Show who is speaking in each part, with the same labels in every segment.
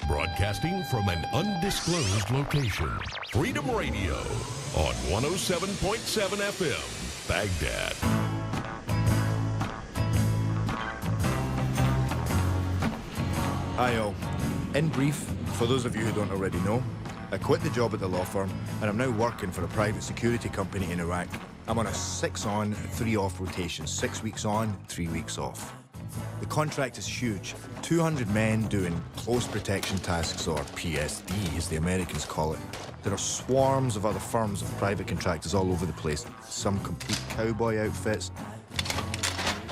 Speaker 1: Broadcasting from an undisclosed location. Freedom Radio on 107.7 FM, Baghdad.
Speaker 2: Hi all. In brief, for those of you who don't already know, I quit the job at the law firm and I'm now working for a private security company in Iraq. I'm on a 6 on, 3 off rotation, 6 weeks on, 3 weeks off. The contract is huge. 200 men doing close protection tasks, or PSD as the Americans call it. There are swarms of other firms of private contractors all over the place, some complete cowboy outfits.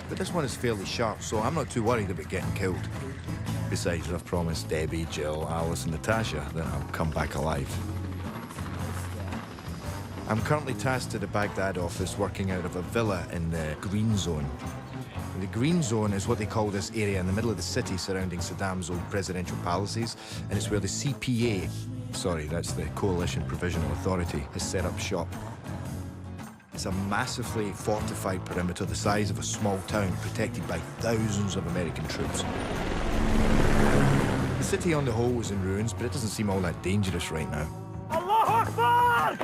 Speaker 2: But this one is fairly sharp, so I'm not too worried about getting killed. Besides, I've promised Debbie, Jill, Alice and Natasha that I'll come back alive. I'm currently tasked at the Baghdad office working out of a villa in the Green Zone. The Green Zone is what they call this area in the middle of the city surrounding Saddam's old presidential palaces, and it's where the CPA, sorry, that's the Coalition Provisional Authority, has set up shop. It's a massively fortified perimeter the size of a small town, protected by thousands of American troops. The city on the whole is in ruins, but it doesn't seem all that dangerous right now.
Speaker 3: Allahu Akbar!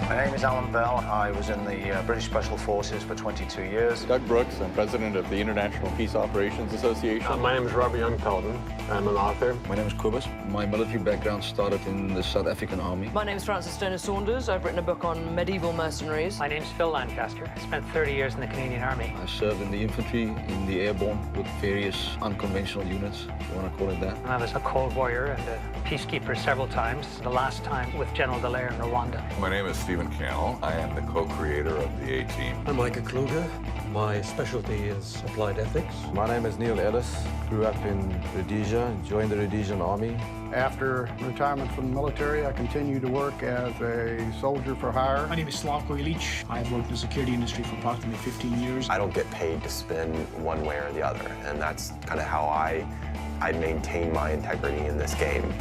Speaker 4: My name is Alan Bell. I was in the British Special Forces for 22 years.
Speaker 5: Doug Brooks, I'm president of the International Peace Operations Association.
Speaker 6: My name is Robbie Young-Pelton. I'm an author.
Speaker 7: My name is Kubus. My military background started in the South African Army.
Speaker 8: My name is Frances Stoner Saunders. I've written a book on medieval mercenaries.
Speaker 9: My name's Phil Lancaster. I spent 30 years in the Canadian Army.
Speaker 7: I served in the infantry, in the airborne, with various unconventional units, if you want to call it that.
Speaker 9: And I was a Cold Warrior and a peacekeeper several times, the last time with General Dallaire in Rwanda.
Speaker 10: My name is Stephen Cannell. I am the co-creator of the A-Team.
Speaker 11: I'm Micah Kluger. My specialty is applied ethics.
Speaker 12: My name is Neil Ellis. Grew up in Rhodesia, joined the Rhodesian Army.
Speaker 13: After retirement from the military, I continued to work as a soldier for hire.
Speaker 14: My name is Slavko Ilic. I've worked in the security industry for approximately 15 years.
Speaker 15: I don't get paid to spin one way or the other, and that's kind of how I maintain my integrity in this game.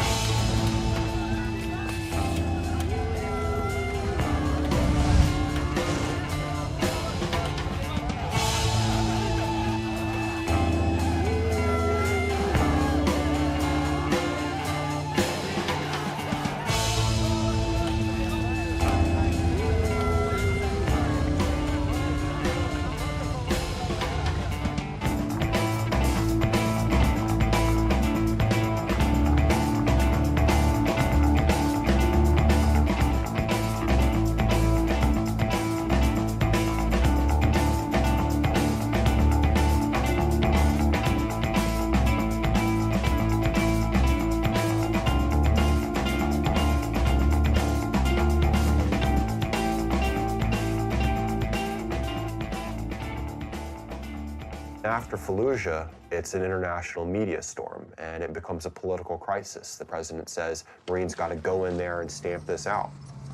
Speaker 15: After Fallujah, it's an international media storm, and it becomes a political crisis. The president says Marines got to go in there and stamp this out.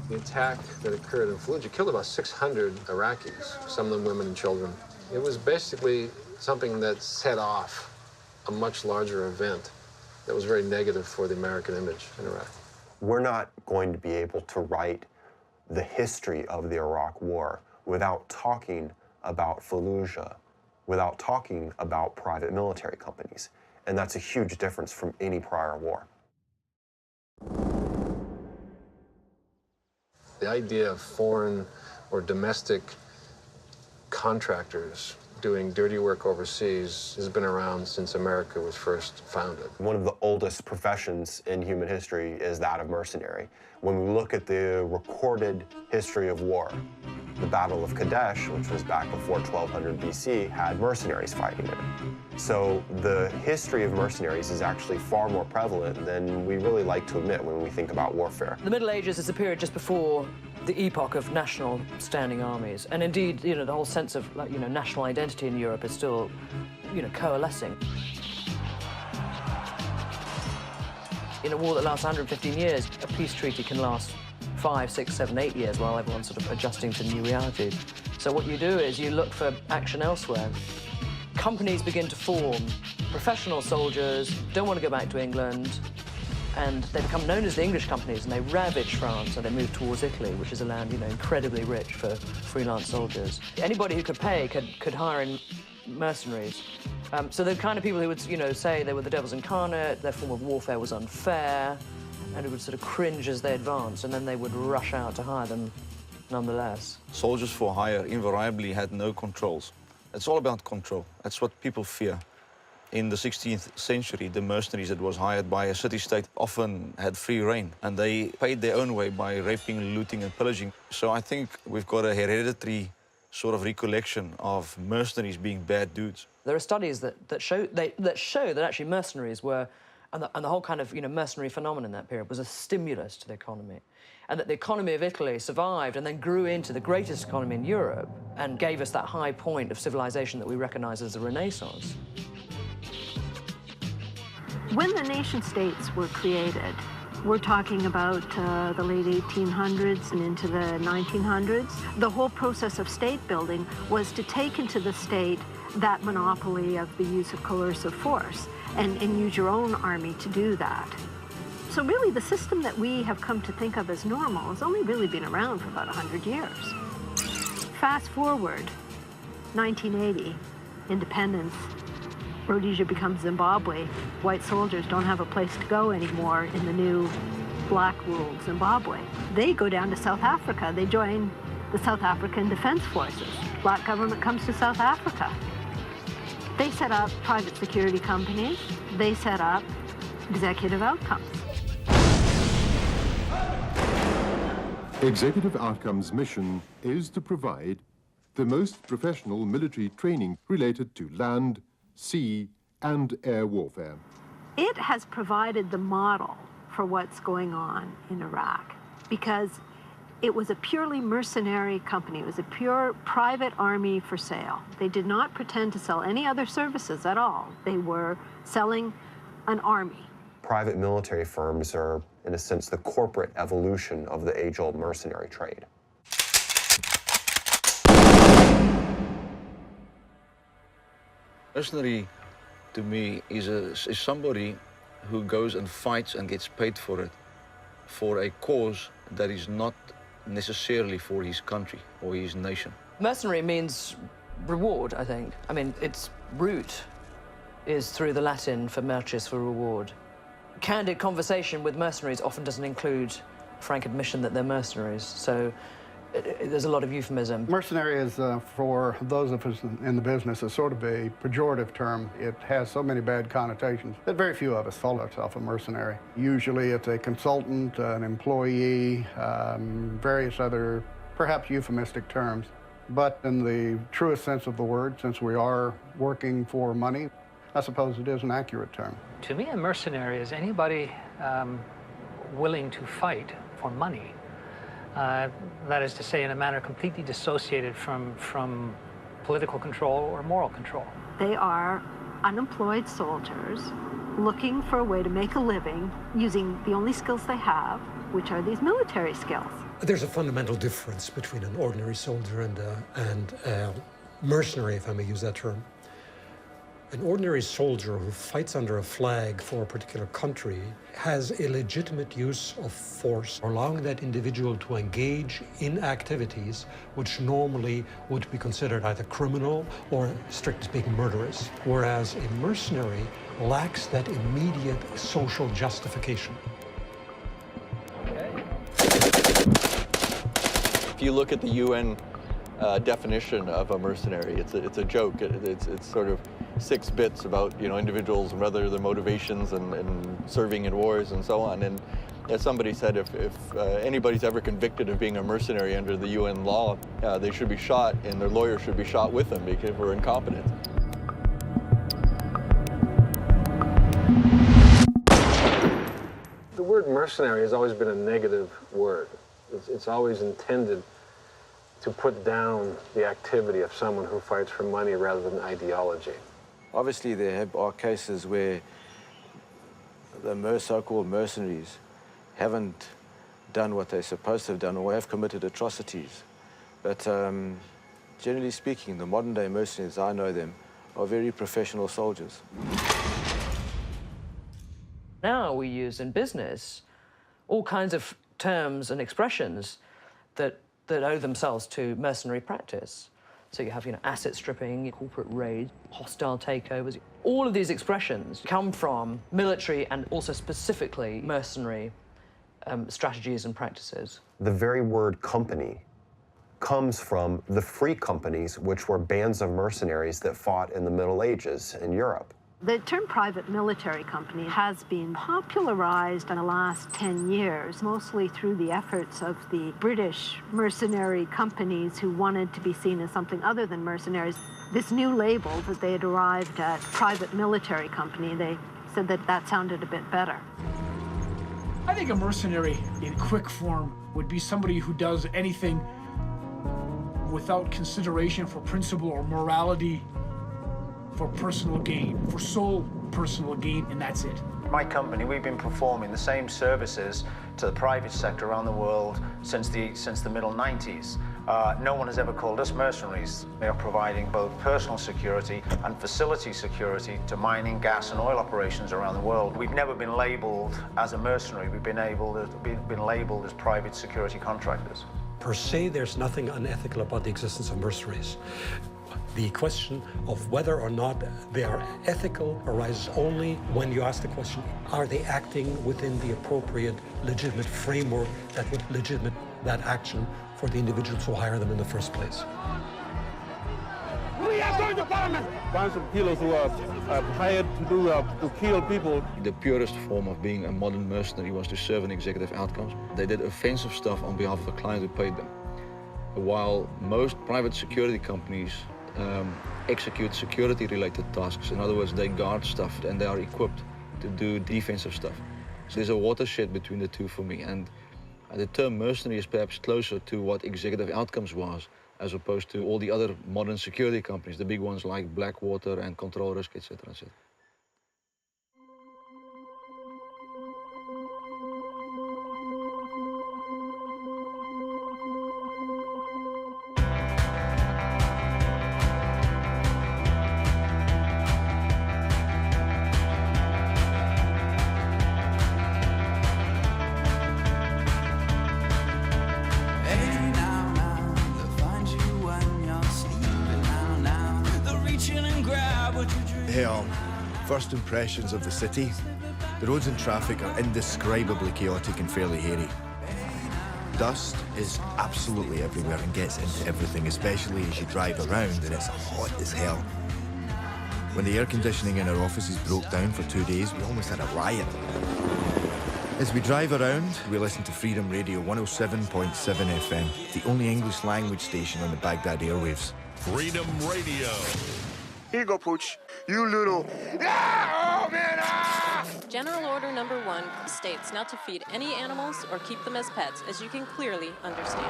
Speaker 6: The attack that occurred in Fallujah killed about 600 Iraqis, some of them women and children. It was basically something that set off a much larger event that was very negative for the American image in Iraq.
Speaker 15: We're not going to be able to write the history of the Iraq War without talking about Fallujah, without talking about private military companies. And that's a huge difference from any prior war.
Speaker 6: The idea of foreign or domestic contractors doing dirty work overseas has been around since America was first founded.
Speaker 15: One of the oldest professions in human history is that of mercenary. When we look at the recorded history of war, the Battle of Kadesh, which was back before 1200 BC, had mercenaries fighting in it. So the history of mercenaries is actually far more prevalent than we really like to admit when we think about warfare.
Speaker 8: The Middle Ages is a period just before the epoch of national standing armies. And indeed, you know, the whole sense of, like, you know, national identity in Europe is still, you know, coalescing. In a war that lasts 115 years, a peace treaty can last 5, 6, 7, 8 years while everyone's sort of adjusting to new realities. So what you do is you look for action elsewhere. Companies begin to form. Professional soldiers don't want to go back to England. And they become known as the English companies, and they ravage France, and they move towards Italy, which is a land, you know, incredibly rich for freelance soldiers. Anybody who could pay could hire in mercenaries. So the kind of people who would, you know, say they were the devil's incarnate, their form of warfare was unfair, and who would sort of cringe as they advanced, and then they would rush out to hire them nonetheless.
Speaker 7: Soldiers for hire invariably had no controls. It's all about control. That's what people fear. In the 16th century, the mercenaries that was hired by a city-state often had free rein, and they paid their own way by raping, looting, and pillaging. So I think we've got a hereditary sort of recollection of mercenaries being bad dudes.
Speaker 8: There are studies that show that actually mercenaries were, and the whole kind of, you know, mercenary phenomenon in that period was a stimulus to the economy, and that the economy of Italy survived and then grew into the greatest economy in Europe and gave us that high point of civilization that we recognize as the Renaissance.
Speaker 16: When the nation-states were created, we're talking about the late 1800s and into the 1900s. The whole process of state building was to take into the state that monopoly of the use of coercive force and use your own army to do that. So really, the system that we have come to think of as normal has only really been around for about 100 years. Fast forward, 1980, independence. Rhodesia becomes Zimbabwe. White soldiers don't have a place to go anymore in the new black-ruled Zimbabwe. They go down to South Africa. They join the South African Defense Forces. Black government comes to South Africa. They set up private security companies. They set up executive outcomes.
Speaker 17: Executive Outcomes' mission is to provide the most professional military training related to land, sea, and air warfare.
Speaker 16: It has provided the model for what's going on in Iraq because it was a purely mercenary company. It was a pure private army for sale. They did not pretend to sell any other services at all. They were selling an army.
Speaker 15: Private military firms are, in a sense, the corporate evolution of the age-old mercenary trade.
Speaker 7: Mercenary, to me, is somebody who goes and fights and gets paid for it, for a cause that is not necessarily for his country or his nation.
Speaker 8: Mercenary means reward, I think. I mean, its root is through the Latin for mercis, for reward. Candid conversation with mercenaries often doesn't include frank admission that they're mercenaries, so there's a lot of euphemism.
Speaker 13: Mercenary is, for those of us in the business, is sort of a pejorative term. It has so many bad connotations that very few of us call ourselves a mercenary. Usually it's a consultant, an employee, various other, perhaps euphemistic terms. But in the truest sense of the word, since we are working for money, I suppose it is an accurate term.
Speaker 9: To me, a mercenary is anybody willing to fight for money. That is to say, in a manner completely dissociated from political control or moral control.
Speaker 16: They are unemployed soldiers looking for a way to make a living using the only skills they have, which are these military skills.
Speaker 11: There's a fundamental difference between an ordinary soldier and a mercenary, if I may use that term. An ordinary soldier who fights under a flag for a particular country has a legitimate use of force, allowing that individual to engage in activities which normally would be considered either criminal or, strictly speaking, murderous, whereas a mercenary lacks that immediate social justification.
Speaker 5: If you look at the UN definition of a mercenary, it's a joke. It's sort of 6 bits about, you know, individuals and whether their motivations and serving in wars and so on. And as somebody said, if anybody's ever convicted of being a mercenary under the UN law, they should be shot, and their lawyer should be shot with them because we're incompetent.
Speaker 6: The word mercenary has always been a negative word. It's always intended to put down the activity of someone who fights for money rather than ideology.
Speaker 12: Obviously, there are cases where the so-called mercenaries haven't done what they're supposed to have done or have committed atrocities. But generally speaking, the modern-day mercenaries, I know them, are very professional soldiers.
Speaker 8: Now we use in business all kinds of terms and expressions that owe themselves to mercenary practice. So you have, asset stripping, corporate raid, hostile takeovers. All of these expressions come from military and also specifically mercenary strategies and practices.
Speaker 15: The very word company comes from the free companies, which were bands of mercenaries that fought in the Middle Ages in Europe.
Speaker 16: The term private military company has been popularized in the last 10 years, mostly through the efforts of the British mercenary companies who wanted to be seen as something other than mercenaries. This new label that they had arrived at, private military company, they said that that sounded a bit better.
Speaker 14: I think a mercenary in quick form would be somebody who does anything without consideration for principle or morality, for personal gain, for sole personal gain, and that's it.
Speaker 4: My company, we've been performing the same services to the private sector around the world since the middle 90s. No one has ever called us mercenaries. They are providing both personal security and facility security to mining, gas and oil operations around the world. We've never been labeled as a mercenary. We've been labeled as private security contractors.
Speaker 11: Per se, there's nothing unethical about the existence of mercenaries. The question of whether or not they are ethical arises only when you ask the question, are they acting within the appropriate legitimate framework that would legitimate that action for the individuals who hire them in the first place?
Speaker 3: We are going to Parliament!
Speaker 18: Bunch of killers who are hired to kill people. The purest form of being a modern mercenary was to serve an executive outcomes. They did offensive stuff on behalf of the client who paid them. While most private security companies execute security-related tasks. In other words, they guard stuff and they are equipped to do defensive stuff. So there's a watershed between the two for me, and the term mercenary is perhaps closer to what executive outcomes was, as opposed to all the other modern security companies, the big ones like Blackwater and Control Risk, etc., etc.
Speaker 2: First impressions of the city. The roads and traffic are indescribably chaotic and fairly hairy. Dust is absolutely everywhere and gets into everything, especially as you drive around and it's hot as hell. When the air conditioning in our offices broke down for 2 days, we almost had a riot. As we drive around, we listen to Freedom Radio 107.7 FM, the only English language station on the Baghdad airwaves.
Speaker 1: Freedom Radio.
Speaker 3: Here you go, Pooch. You little... Ah! Oh, man! Ah!
Speaker 19: General Order Number 1 states not to feed any animals or keep them as pets, as you can clearly understand.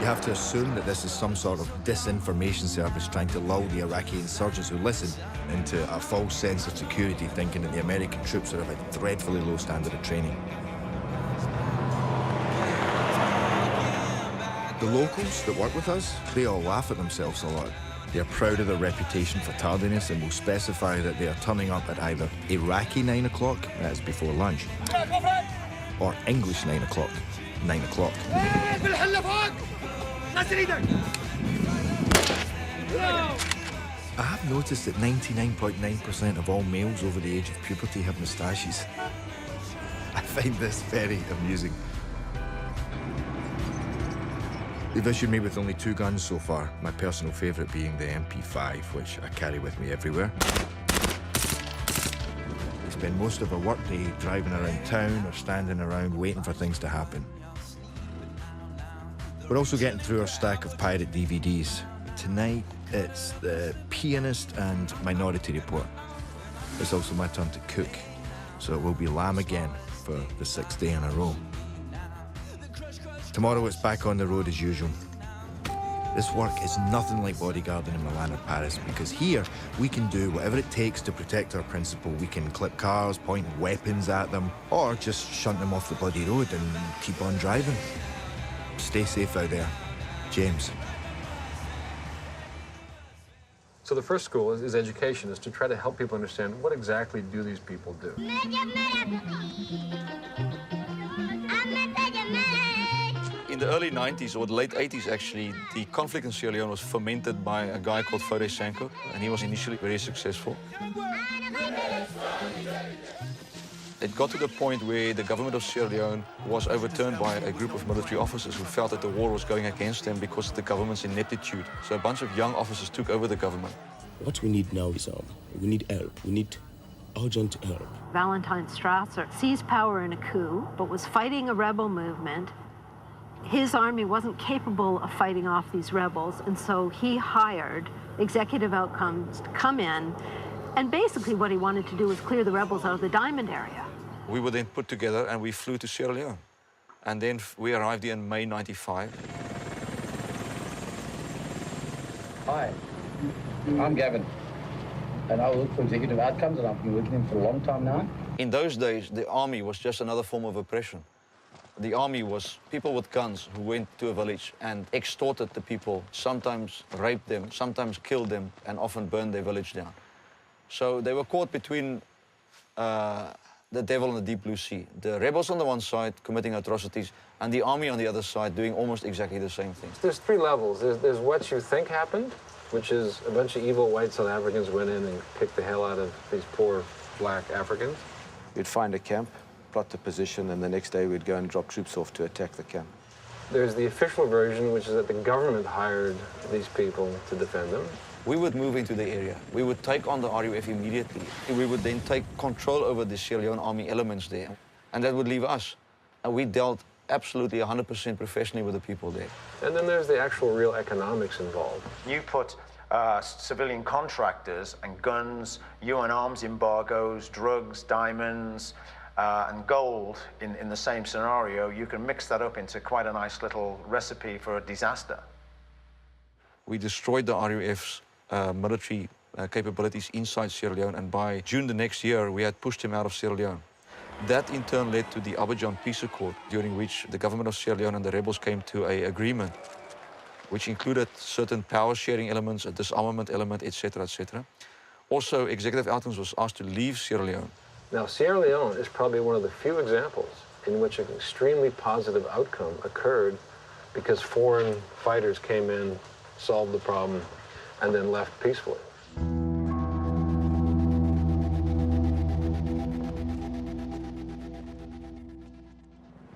Speaker 2: You have to assume that this is some sort of disinformation service trying to lull the Iraqi insurgents who listen into a false sense of security, thinking that the American troops are of a dreadfully low standard of training. The locals that work with us, they all laugh at themselves a lot. They're proud of their reputation for tardiness and will specify that they are turning up at either Iraqi 9 o'clock, that's before lunch, or English 9 o'clock, 9 o'clock. I have noticed that 99.9% of all males over the age of puberty have moustaches. I find this very amusing. They've issued me with only 2 guns so far, my personal favourite being the MP5, which I carry with me everywhere. They spend most of their workday driving around town or standing around waiting for things to happen. We're also getting through our stack of pirate DVDs. Tonight, it's The Pianist and Minority Report. It's also my turn to cook, so it will be lamb again for the 6th day in a row. Tomorrow it's back on the road as usual. This work is nothing like bodyguarding in Milan or Paris, because here we can do whatever it takes to protect our principal. We can clip cars, point weapons at them, or just shunt them off the bloody road and keep on driving. Stay safe out there. James.
Speaker 6: So the first school is education, is to try to help people understand what exactly do these people do.
Speaker 7: In the early 90s, or the late 80s actually, the conflict in Sierra Leone was fomented by a guy called Fode Sanko, and he was initially very successful. It got to the point where the government of Sierra Leone was overturned by a group of military officers who felt that the war was going against them because of the government's ineptitude. So a bunch of young officers took over the government.
Speaker 20: What we need now is we need help. We need urgent help.
Speaker 16: Valentine Strasser seized power in a coup, but was fighting a rebel movement. His army wasn't capable of fighting off these rebels, and so he hired executive outcomes to come in, and basically what he wanted to do was clear the rebels out of the diamond area.
Speaker 7: We were then put together and we flew to Sierra Leone. And then we arrived here in May '95.
Speaker 21: Hi, I'm Gavin, and I work for Executive Outcomes, and I've been working with them for a long time now.
Speaker 7: In those days, the army was just another form of oppression. The army was people with guns who went to a village and extorted the people, sometimes raped them, sometimes killed them, and often burned their village down. So they were caught between the devil and the deep blue sea. The rebels on the one side committing atrocities, and the army on the other side doing almost exactly the same thing.
Speaker 6: There's three levels. There's what you think happened, which is a bunch of evil white South Africans went in and kicked the hell out of these poor black Africans.
Speaker 12: We'd find a camp, plot the position, and the next day we'd go and drop troops off to attack the camp.
Speaker 6: There's the official version, which is that the government hired these people to defend them.
Speaker 7: We would move into the area. We would take on the RUF immediately. We would then take control over the Sierra Leone army elements there, and that would leave us. And we dealt absolutely 100% professionally with the people there.
Speaker 6: And then there's the actual real economics involved.
Speaker 4: You put civilian contractors and guns, UN arms embargoes, drugs, diamonds, and gold in the same scenario, you can mix that up into quite a nice little recipe for a disaster.
Speaker 7: We destroyed the RUF's military capabilities inside Sierra Leone, and by June the next year, we had pushed him out of Sierra Leone. That in turn led to the Abidjan Peace Accord, during which the government of Sierra Leone and the rebels came to an agreement, which included certain power-sharing elements, a disarmament element, etc., etc. Also, Executive Outcomes was asked to leave Sierra Leone.
Speaker 6: Now, Sierra Leone is probably one of the few examples in which an extremely positive outcome occurred because foreign fighters came in, solved the problem, and then left peacefully.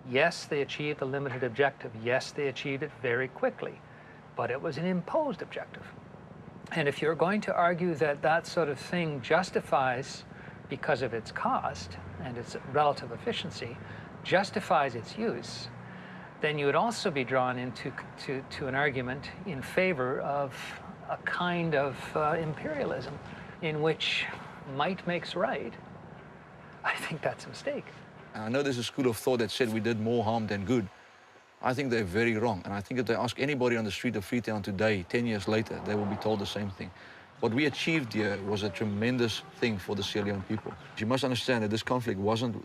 Speaker 9: Yes, they achieved a limited objective. Yes, they achieved it very quickly, but it was an imposed objective. And if you're going to argue that that sort of thing justifies, because of its cost and its relative efficiency, justifies its use, then you would also be drawn into an argument in favor of a kind of imperialism in which might makes right. I think that's a mistake.
Speaker 7: I know there's a school of thought that said we did more harm than good. I think they're very wrong. And I think if they ask anybody on the street of Freetown today, 10 years later, they will be told the same thing. What we achieved here was a tremendous thing for the Sierra Leone people. You must understand that this conflict wasn't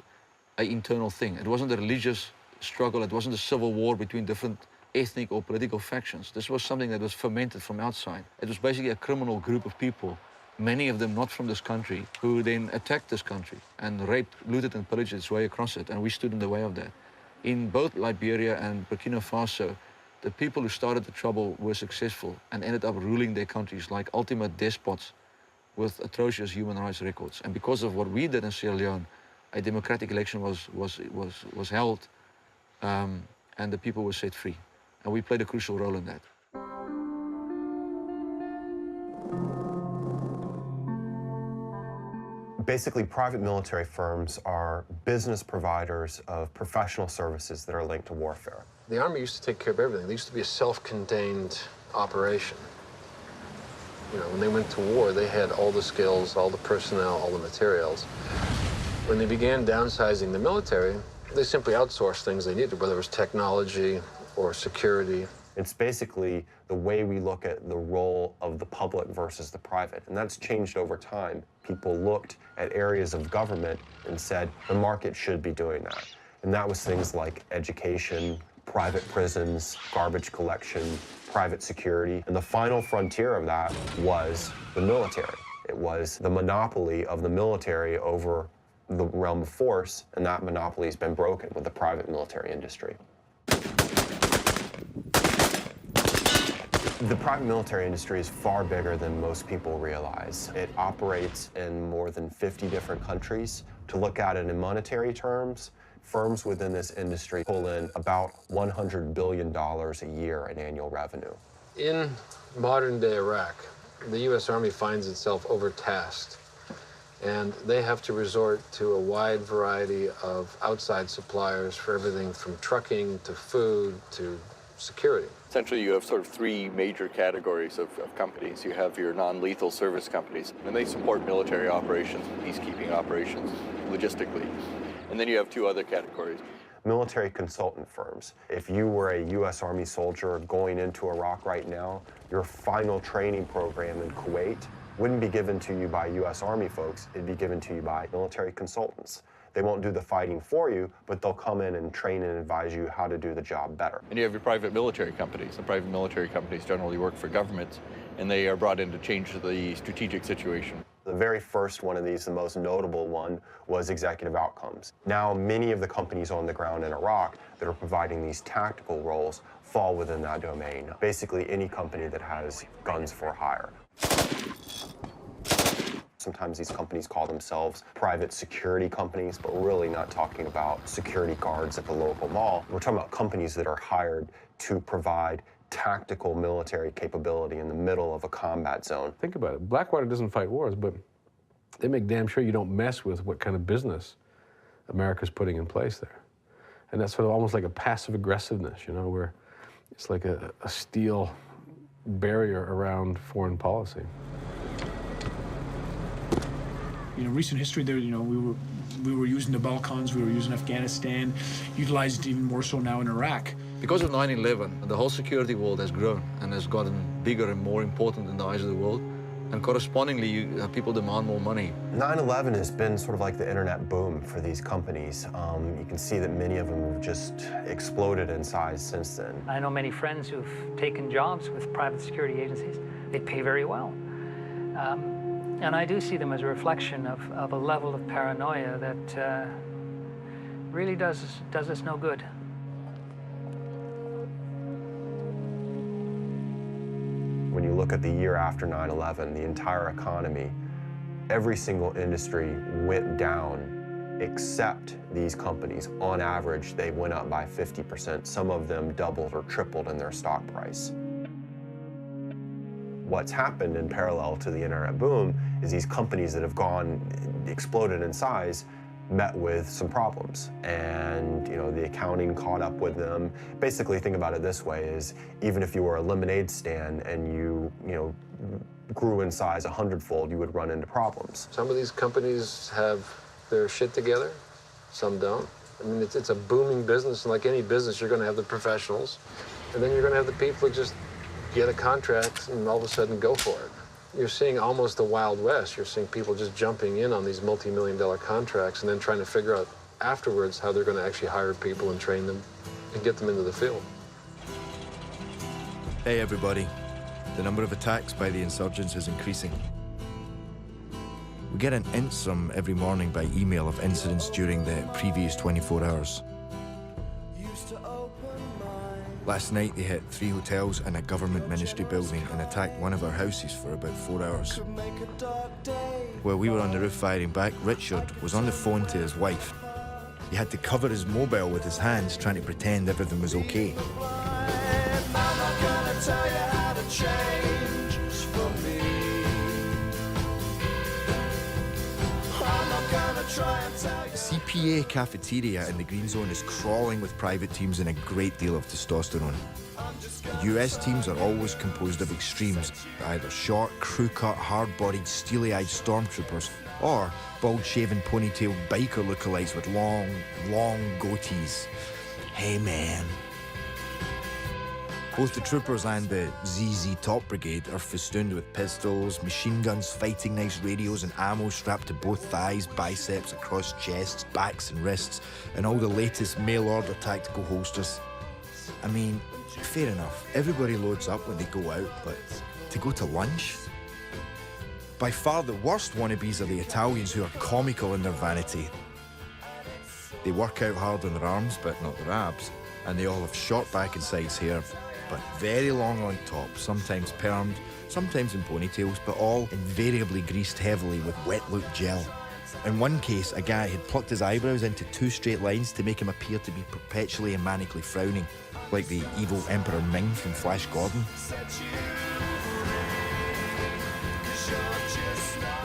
Speaker 7: an internal thing. It wasn't a religious struggle. It wasn't a civil war between different ethnic or political factions. This was something that was fermented from outside. It was basically a criminal group of people, many of them not from this country, who then attacked this country and raped, looted and pillaged its way across it, and we stood in the way of that. In both Liberia and Burkina Faso, the people who started the trouble were successful and ended up ruling their countries like ultimate despots with atrocious human rights records. And because of what we did in Sierra Leone, a democratic election was held, and the people were set free. And we played a crucial role in that.
Speaker 15: Basically, private military firms are business providers of professional services that are linked to warfare.
Speaker 6: The Army used to take care of everything. They used to be a self-contained operation. You know, when they went to war, they had all the skills, all the personnel, all the materials. When they began downsizing the military, they simply outsourced things they needed, whether it was technology or security.
Speaker 15: It's basically the way we look at the role of the public versus the private, and that's changed over time. People looked at areas of government and said, the market should be doing that. And that was things like education, private prisons, garbage collection, private security. And the final frontier of that was the military. It was the monopoly of the military over the realm of force, and that monopoly has been broken with the private military industry. The private military industry is far bigger than most people realize. It operates in more than 50 different countries. To look at it in monetary terms, firms within this industry pull in about $100 billion a year in annual revenue.
Speaker 6: In modern-day Iraq, the U.S. Army finds itself overtasked, and they have to resort to a wide variety of outside suppliers for everything from trucking to food to security.
Speaker 5: Essentially, you have sort of three major categories of companies. You have your non-lethal service companies, and they support military operations, peacekeeping operations, logistically. And then you have two other categories.
Speaker 15: Military consultant firms. If you were a U.S. Army soldier going into Iraq right now, your final training program in Kuwait wouldn't be given to you by U.S. Army folks, it'd be given to you by military consultants. They won't do the fighting for you, but they'll come in and train and advise you how to do the job better.
Speaker 5: And you have your private military companies. The private military companies generally work for governments, and they are brought in to change the strategic situation.
Speaker 15: The very first one of these, the most notable one, was executive outcomes. Now, many of the companies on the ground in Iraq that are providing these tactical roles fall within that domain. Basically, any company that has guns for hire. Sometimes these companies call themselves private security companies, but we're really not talking about security guards at the local mall. We're talking about companies that are hired to provide tactical military capability in the middle of a combat zone.
Speaker 10: Think about it. Blackwater doesn't fight wars, but they make damn sure you don't mess with what kind of business America's putting in place there. And that's sort of almost like a passive aggressiveness, you know, where it's like a steel barrier around foreign policy.
Speaker 14: You know, recent history there, you know, we were using the Balkans, we were using Afghanistan, utilized even more so now in Iraq.
Speaker 18: Because of 9/11, the whole security world has grown and has gotten bigger and more important in the eyes of the world. And correspondingly, people demand more money.
Speaker 15: 9/11 has been sort of like the internet boom for these companies. You can see that many of them have just exploded in size since then.
Speaker 9: I know many friends who've taken jobs with private security agencies. They pay very well. And I do see them as a reflection of a level of paranoia that really does us no good.
Speaker 15: When you look at the year after 9/11, the entire economy, every single industry went down except these companies. On average, they went up by 50%. Some of them doubled or tripled in their stock price. What's happened in parallel to the internet boom is these companies that have exploded in size met with some problems, and you know, the accounting caught up with them. Basically, think about it this way: is even if you were a lemonade stand and you grew in size 100-fold, you would run into problems.
Speaker 6: Some of these companies have their shit together, some don't. I mean, it's a booming business, and like any business, you're going to have the professionals, and then you're going to have the people who just get a contract and all of a sudden go for it. You're seeing almost the Wild West. You're seeing people just jumping in on these multi-million-dollar contracts and then trying to figure out afterwards how they're going to actually hire people and train them and get them into the field.
Speaker 2: Hey everybody, the number of attacks by the insurgents is increasing. We get an INSRM every morning by email of incidents during the previous 24 hours. Last night they hit 3 hotels and a government ministry building and attacked one of our houses for about 4 hours. While we were on the roof firing back, Richard was on the phone to his wife. He had to cover his mobile with his hands, trying to pretend everything was okay. The CPA cafeteria in the Green Zone is crawling with private teams and a great deal of testosterone. The US teams are always composed of extremes, either short, crew-cut, hard-bodied, steely-eyed stormtroopers, or bald-shaven, ponytailed biker lookalikes with long, long goatees. Hey, man. Both the troopers and the ZZ Top Brigade are festooned with pistols, machine guns, fighting knives, radios and ammo strapped to both thighs, biceps, across chests, backs and wrists, and all the latest mail-order tactical holsters. I mean, fair enough. Everybody loads up when they go out, but to go to lunch? By far the worst wannabes are the Italians who are comical in their vanity. They work out hard on their arms, but not their abs. And they all have short back and sides hair, but very long on top, sometimes permed, sometimes in ponytails, but all invariably greased heavily with wet-look gel. In one case, a guy had plucked his eyebrows into 2 straight lines to make him appear to be perpetually and manically frowning, like the evil Emperor Ming from Flash Gordon.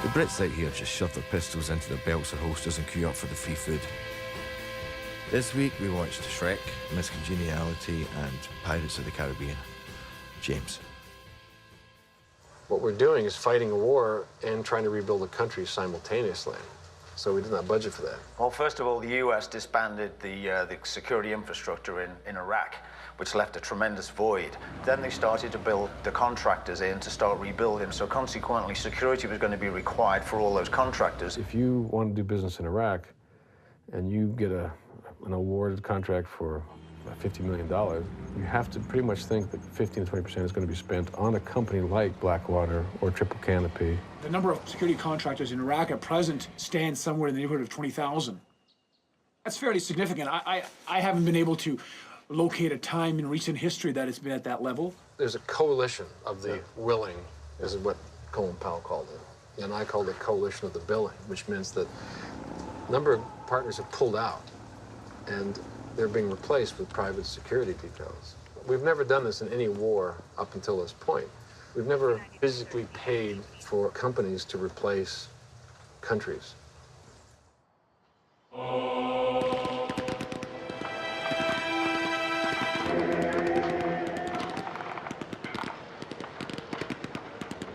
Speaker 2: The Brits out here just shove their pistols into their belts or holsters and queue up for the free food. This week we watched Shrek, Miss Congeniality, and Pirates of the Caribbean. James.
Speaker 6: What we're doing is fighting a war and trying to rebuild a country simultaneously. So we did not budget for that.
Speaker 4: Well, first of all, the U.S. disbanded the security infrastructure in Iraq, which left a tremendous void. Then they started to build the contractors in to start rebuilding, so consequently security was going to be required for all those contractors.
Speaker 10: If you want to do business in Iraq and you get an awarded contract for $50 million, you have to pretty much think that 15 to 20% is going to be spent on a company like Blackwater or Triple Canopy.
Speaker 14: The number of security contractors in Iraq at present stands somewhere in the neighborhood of 20,000. That's fairly significant. I haven't been able to locate a time in recent history that it's been at that level.
Speaker 6: There's a coalition of the willing, is what Colin Powell called it. And I called it coalition of the billing, which means that a number of partners have pulled out and they're being replaced with private security details. We've never done this in any war up until this point. We've never physically paid for companies to replace countries.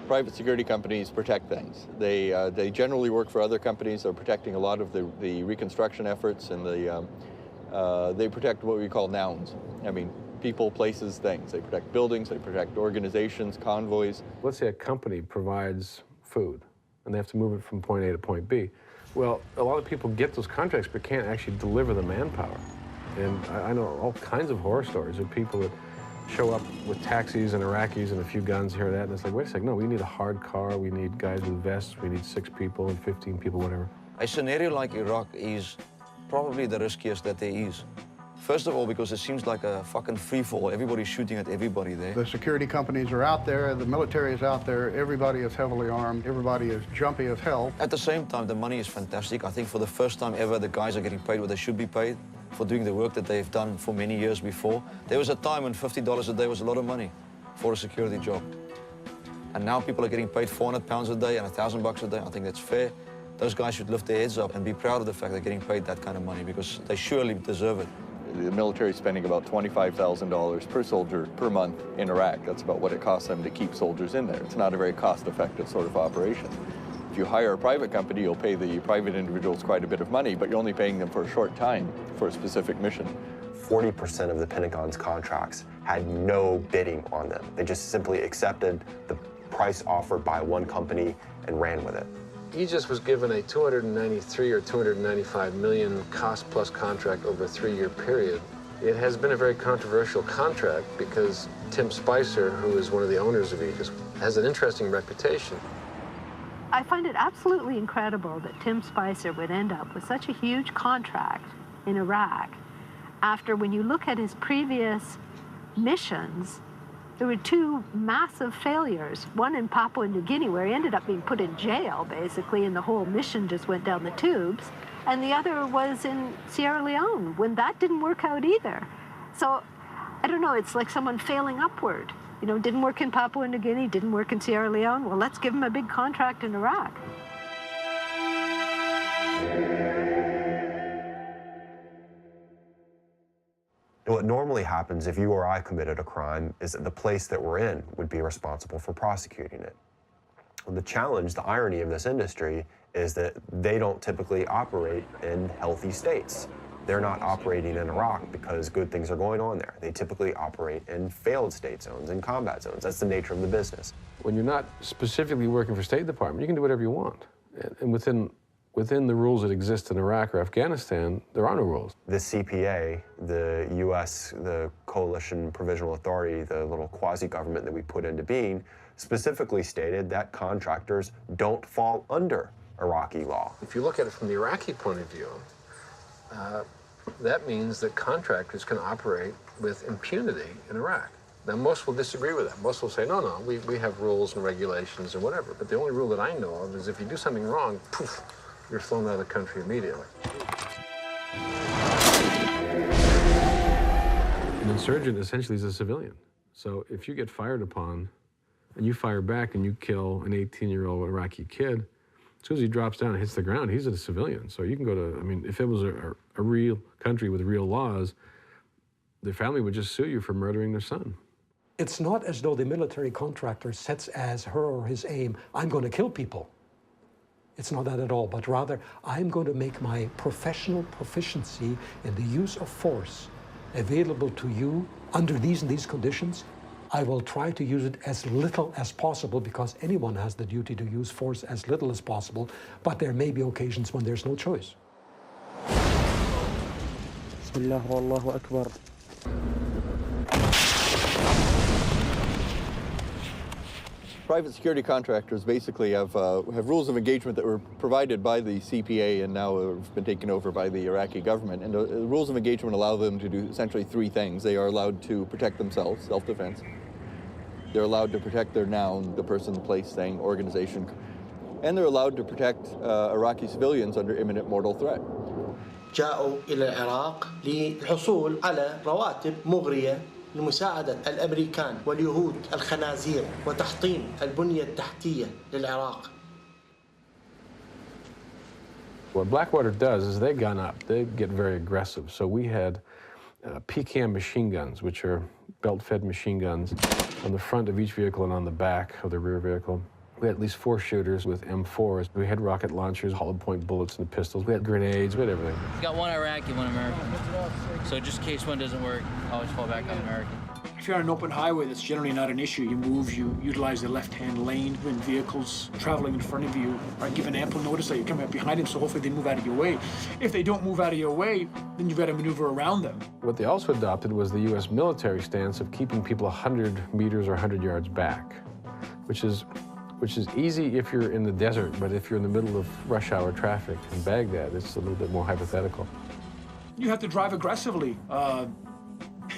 Speaker 5: Private security companies protect things. They generally work for other companies. They're protecting a lot of the reconstruction efforts, and they protect what we call nouns. I mean, people, places, things. They protect buildings, they protect organizations, convoys.
Speaker 10: Let's say a company provides food, and they have to move it from point A to point B. Well, a lot of people get those contracts but can't actually deliver the manpower. And I know all kinds of horror stories of people that show up with taxis and Iraqis and a few guns here and that, and it's like, wait a second, no, we need a hard car, we need guys with vests, we need 6 people and 15 people, whatever.
Speaker 7: A scenario like Iraq is probably the riskiest that there is. First of all, because it seems like a fucking free-for-all. Everybody's shooting at everybody there.
Speaker 13: The security companies are out there, the military is out there, everybody is heavily armed, everybody is jumpy as hell.
Speaker 7: At the same time, the money is fantastic. I think for the first time ever, the guys are getting paid what they should be paid for doing the work that they've done for many years before. There was a time when $50 a day was a lot of money for a security job. And now people are getting paid 400 pounds a day and $1,000 a day. I think that's fair. Those guys should lift their heads up and be proud of the fact they're getting paid that kind of money, because they surely deserve it.
Speaker 5: The military is spending about $25,000 per soldier per month in Iraq. That's about what it costs them to keep soldiers in there. It's not a very cost-effective sort of operation. If you hire a private company, you'll pay the private individuals quite a bit of money, but you're only paying them for a short time for a specific mission.
Speaker 15: 40% of the Pentagon's contracts had no bidding on them. They just simply accepted the price offered by one company and ran with it.
Speaker 6: Aegis was given a 293 or 295 million cost-plus contract over a 3-year period. It has been a very controversial contract because Tim Spicer, who is one of the owners of Aegis, has an interesting reputation.
Speaker 16: I find it absolutely incredible that Tim Spicer would end up with such a huge contract in Iraq after, when you look at his previous missions, there were 2 massive failures. One in Papua New Guinea, where he ended up being put in jail, basically, and the whole mission just went down the tubes. And the other was in Sierra Leone, when that didn't work out either. So, I don't know, it's like someone failing upward. You know, didn't work in Papua New Guinea, didn't work in Sierra Leone. Well, let's give him a big contract in Iraq.
Speaker 15: What normally happens if you or I committed a crime is that the place that we're in would be responsible for prosecuting it. The challenge, the irony of this industry, is that they don't typically operate in healthy states. They're not operating in Iraq because good things are going on there. They typically operate in failed state zones, in combat zones. That's the nature of the business.
Speaker 10: When you're not specifically working for State Department, you can do whatever you want. And within Within the rules that exist in Iraq or Afghanistan, there are no rules.
Speaker 15: The CPA, the U.S., the Coalition Provisional Authority, the little quasi-government that we put into being, specifically stated that contractors don't fall under Iraqi law.
Speaker 6: If you look at it from the Iraqi point of view, that means that contractors can operate with impunity in Iraq. Now, most will disagree with that. Most will say, no, no, we have rules and regulations and whatever. But the only rule that I know of is if you do something wrong, poof, you're thrown out of the country immediately.
Speaker 10: An insurgent essentially is a civilian. So if you get fired upon and you fire back and you kill an 18-year-old Iraqi kid, as soon as he drops down and hits the ground, he's a civilian. So you can go to, I mean, if it was a real country with real laws, the family would just sue you for murdering their son.
Speaker 11: It's not as though the military contractor sets as her or his aim, I'm going to kill people. It's not that at all, but rather, I'm going to make my professional proficiency in the use of force available to you under these and these conditions. I will try to use it as little as possible because anyone has the duty to use force as little as possible, but there may be occasions when there's no choice.
Speaker 21: Bismillah wallahu akbar.
Speaker 5: Private security contractors basically have rules of engagement that were provided by the CPA and now have been taken over by the Iraqi government. And the rules of engagement allow them to do essentially three things. They are allowed to protect themselves, self-defense. They're allowed to protect their noun, the person, place, thing, organization. And they're allowed to protect Iraqi civilians under imminent mortal threat.
Speaker 17: جاءوا إلى العراق للحصول على رواتب مغرية لمساعدة الأمريكان واليهود الخنازير وتحطيم البنية التحتية للعراق.
Speaker 10: What Blackwater does is they gun up. They get very aggressive. So we had PCAM machine guns, which are belt-fed machine guns, on the front of each vehicle and on the back of the rear vehicle. We had at least 4 shooters with M4s. We had rocket launchers, hollow-point bullets, and pistols. We had grenades. We had everything.
Speaker 22: Got one Iraqi, one American. So just in case one doesn't work, always fall back on American.
Speaker 14: If you're on an open highway, that's generally not an issue. You move, you utilize the left-hand lane when vehicles traveling in front of you are given ample notice that you're coming up behind them, so hopefully they move out of your way. If they don't move out of your way, then you've got to maneuver around them.
Speaker 10: What they also adopted was the U.S. military stance of keeping people 100 meters or 100 yards back, which is easy if you're in the desert, but if you're in the middle of rush hour traffic in Baghdad, it's a little bit more hypothetical.
Speaker 14: You have to drive aggressively.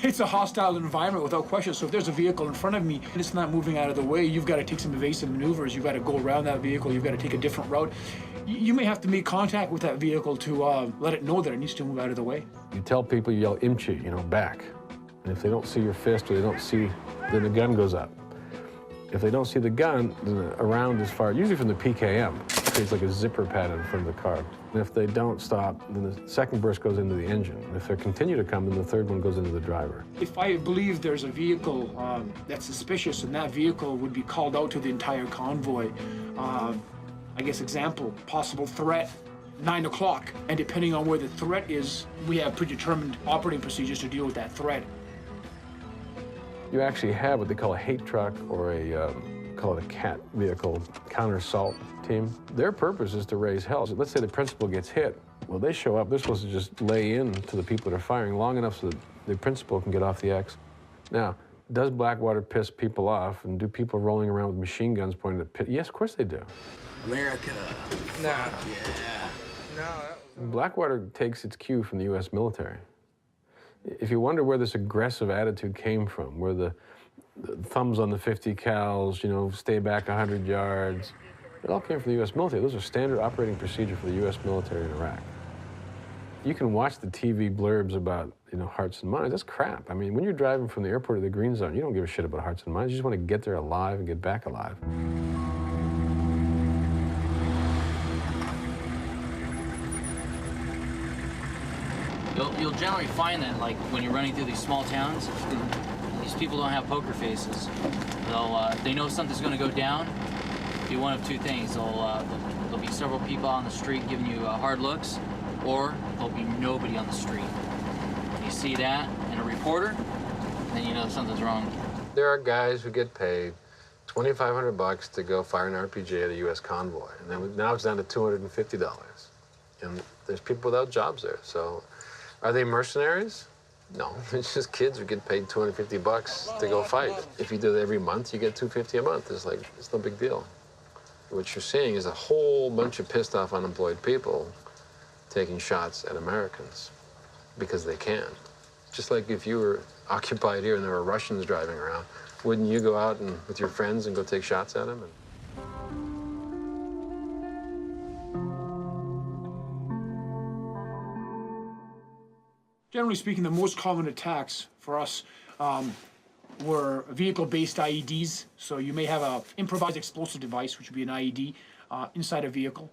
Speaker 14: It's a hostile environment without question. So if there's a vehicle in front of me and it's not moving out of the way, you've got to take some evasive maneuvers. You've got to go around that vehicle. You've got to take a different route. You may have to make contact with that vehicle to let it know that it needs to move out of the way.
Speaker 10: You tell people, you yell imchi, back. And if they don't see your fist or they don't see, then the gun goes up. If they don't see the gun, then a round is fired, usually from the PKM. It creates like a zipper pattern in front of the car. And if they don't stop, then the second burst goes into the engine. And if they continue to come, then the third one goes into the driver.
Speaker 14: If I believe there's a vehicle that's suspicious, and that vehicle would be called out to the entire convoy, I guess example, possible threat, 9 o'clock. And depending on where the threat is, we have predetermined operating procedures to deal with that threat.
Speaker 10: You actually have what they call a hate truck or call it a CAT vehicle, counter-assault team. Their purpose is to raise hell. So let's say the principal gets hit. Well, they show up, they're supposed to just lay in to the people that are firing long enough so that the principal can get off the X. Now, does Blackwater piss people off, and do people rolling around with machine guns pointed at Yes, of course they do.
Speaker 21: America.
Speaker 17: No.
Speaker 21: Yeah.
Speaker 17: No.
Speaker 10: Blackwater takes its cue from the U.S. military. If you wonder where this aggressive attitude came from, where the thumbs on the 50 cals, stay back 100 yards, it all came from the U.S. military. Those are standard operating procedure for the U.S. military in Iraq. You can watch the TV blurbs about, hearts and minds. That's crap. I mean, when you're driving from the airport to the green zone, you don't give a shit about hearts and minds. You just want to get there alive and get back alive.
Speaker 22: You'll generally find that, like, when you're running through these small towns, these people don't have poker faces. They know something's going to go down. Be one of two things. There'll be several people on the street giving you hard looks, or there'll be nobody on the street. When you see that and a reporter, then you know something's wrong.
Speaker 6: There are guys who get paid $2,500 to go fire an RPG at a U.S. convoy, and then now it's down to $250. And there's people without jobs there. So are they mercenaries? No, it's just kids who get paid $250 to go fight. If you do it every month, you get $250 a month. It's no big deal. What you're seeing is a whole bunch of pissed off unemployed people taking shots at Americans because they can. Just like if you were occupied here and there were Russians driving around, wouldn't you go out and with your friends and go take shots at them?
Speaker 14: Generally speaking, the most common attacks for us were vehicle-based IEDs. So you may have an improvised explosive device, which would be an IED, inside a vehicle.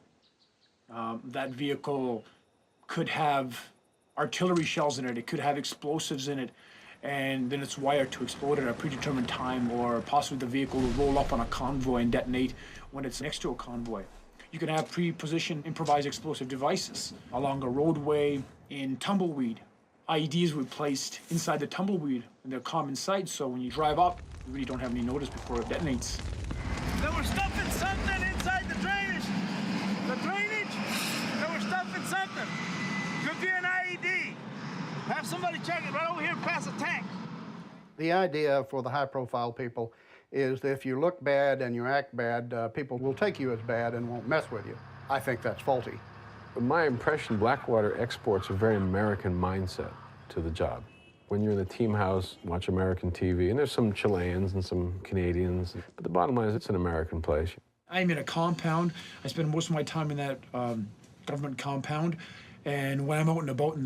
Speaker 14: That vehicle could have artillery shells in it. It could have explosives in it. And then it's wired to explode at a predetermined time, or possibly the vehicle will roll up on a convoy and detonate when it's next to a convoy. You can have pre-positioned improvised explosive devices along a roadway, in tumbleweed. IEDs were placed inside the tumbleweed in their common sight, so when you drive up, you really don't have any notice before it detonates.
Speaker 1: They were stuffing something inside the drainage. The drainage, they were stuffing something. Could be an IED. Have somebody check it right over here past the tank.
Speaker 13: The idea for the high-profile people is that if you look bad and you act bad, people will take you as bad and won't mess with you. I think that's faulty.
Speaker 10: My impression, Blackwater exports a very American mindset to the job. When you're in the team house, watch American TV, and there's some Chileans and some Canadians, but the bottom line is it's an American place.
Speaker 14: I'm in a compound. I spend most of my time in that government compound. And when I'm out and about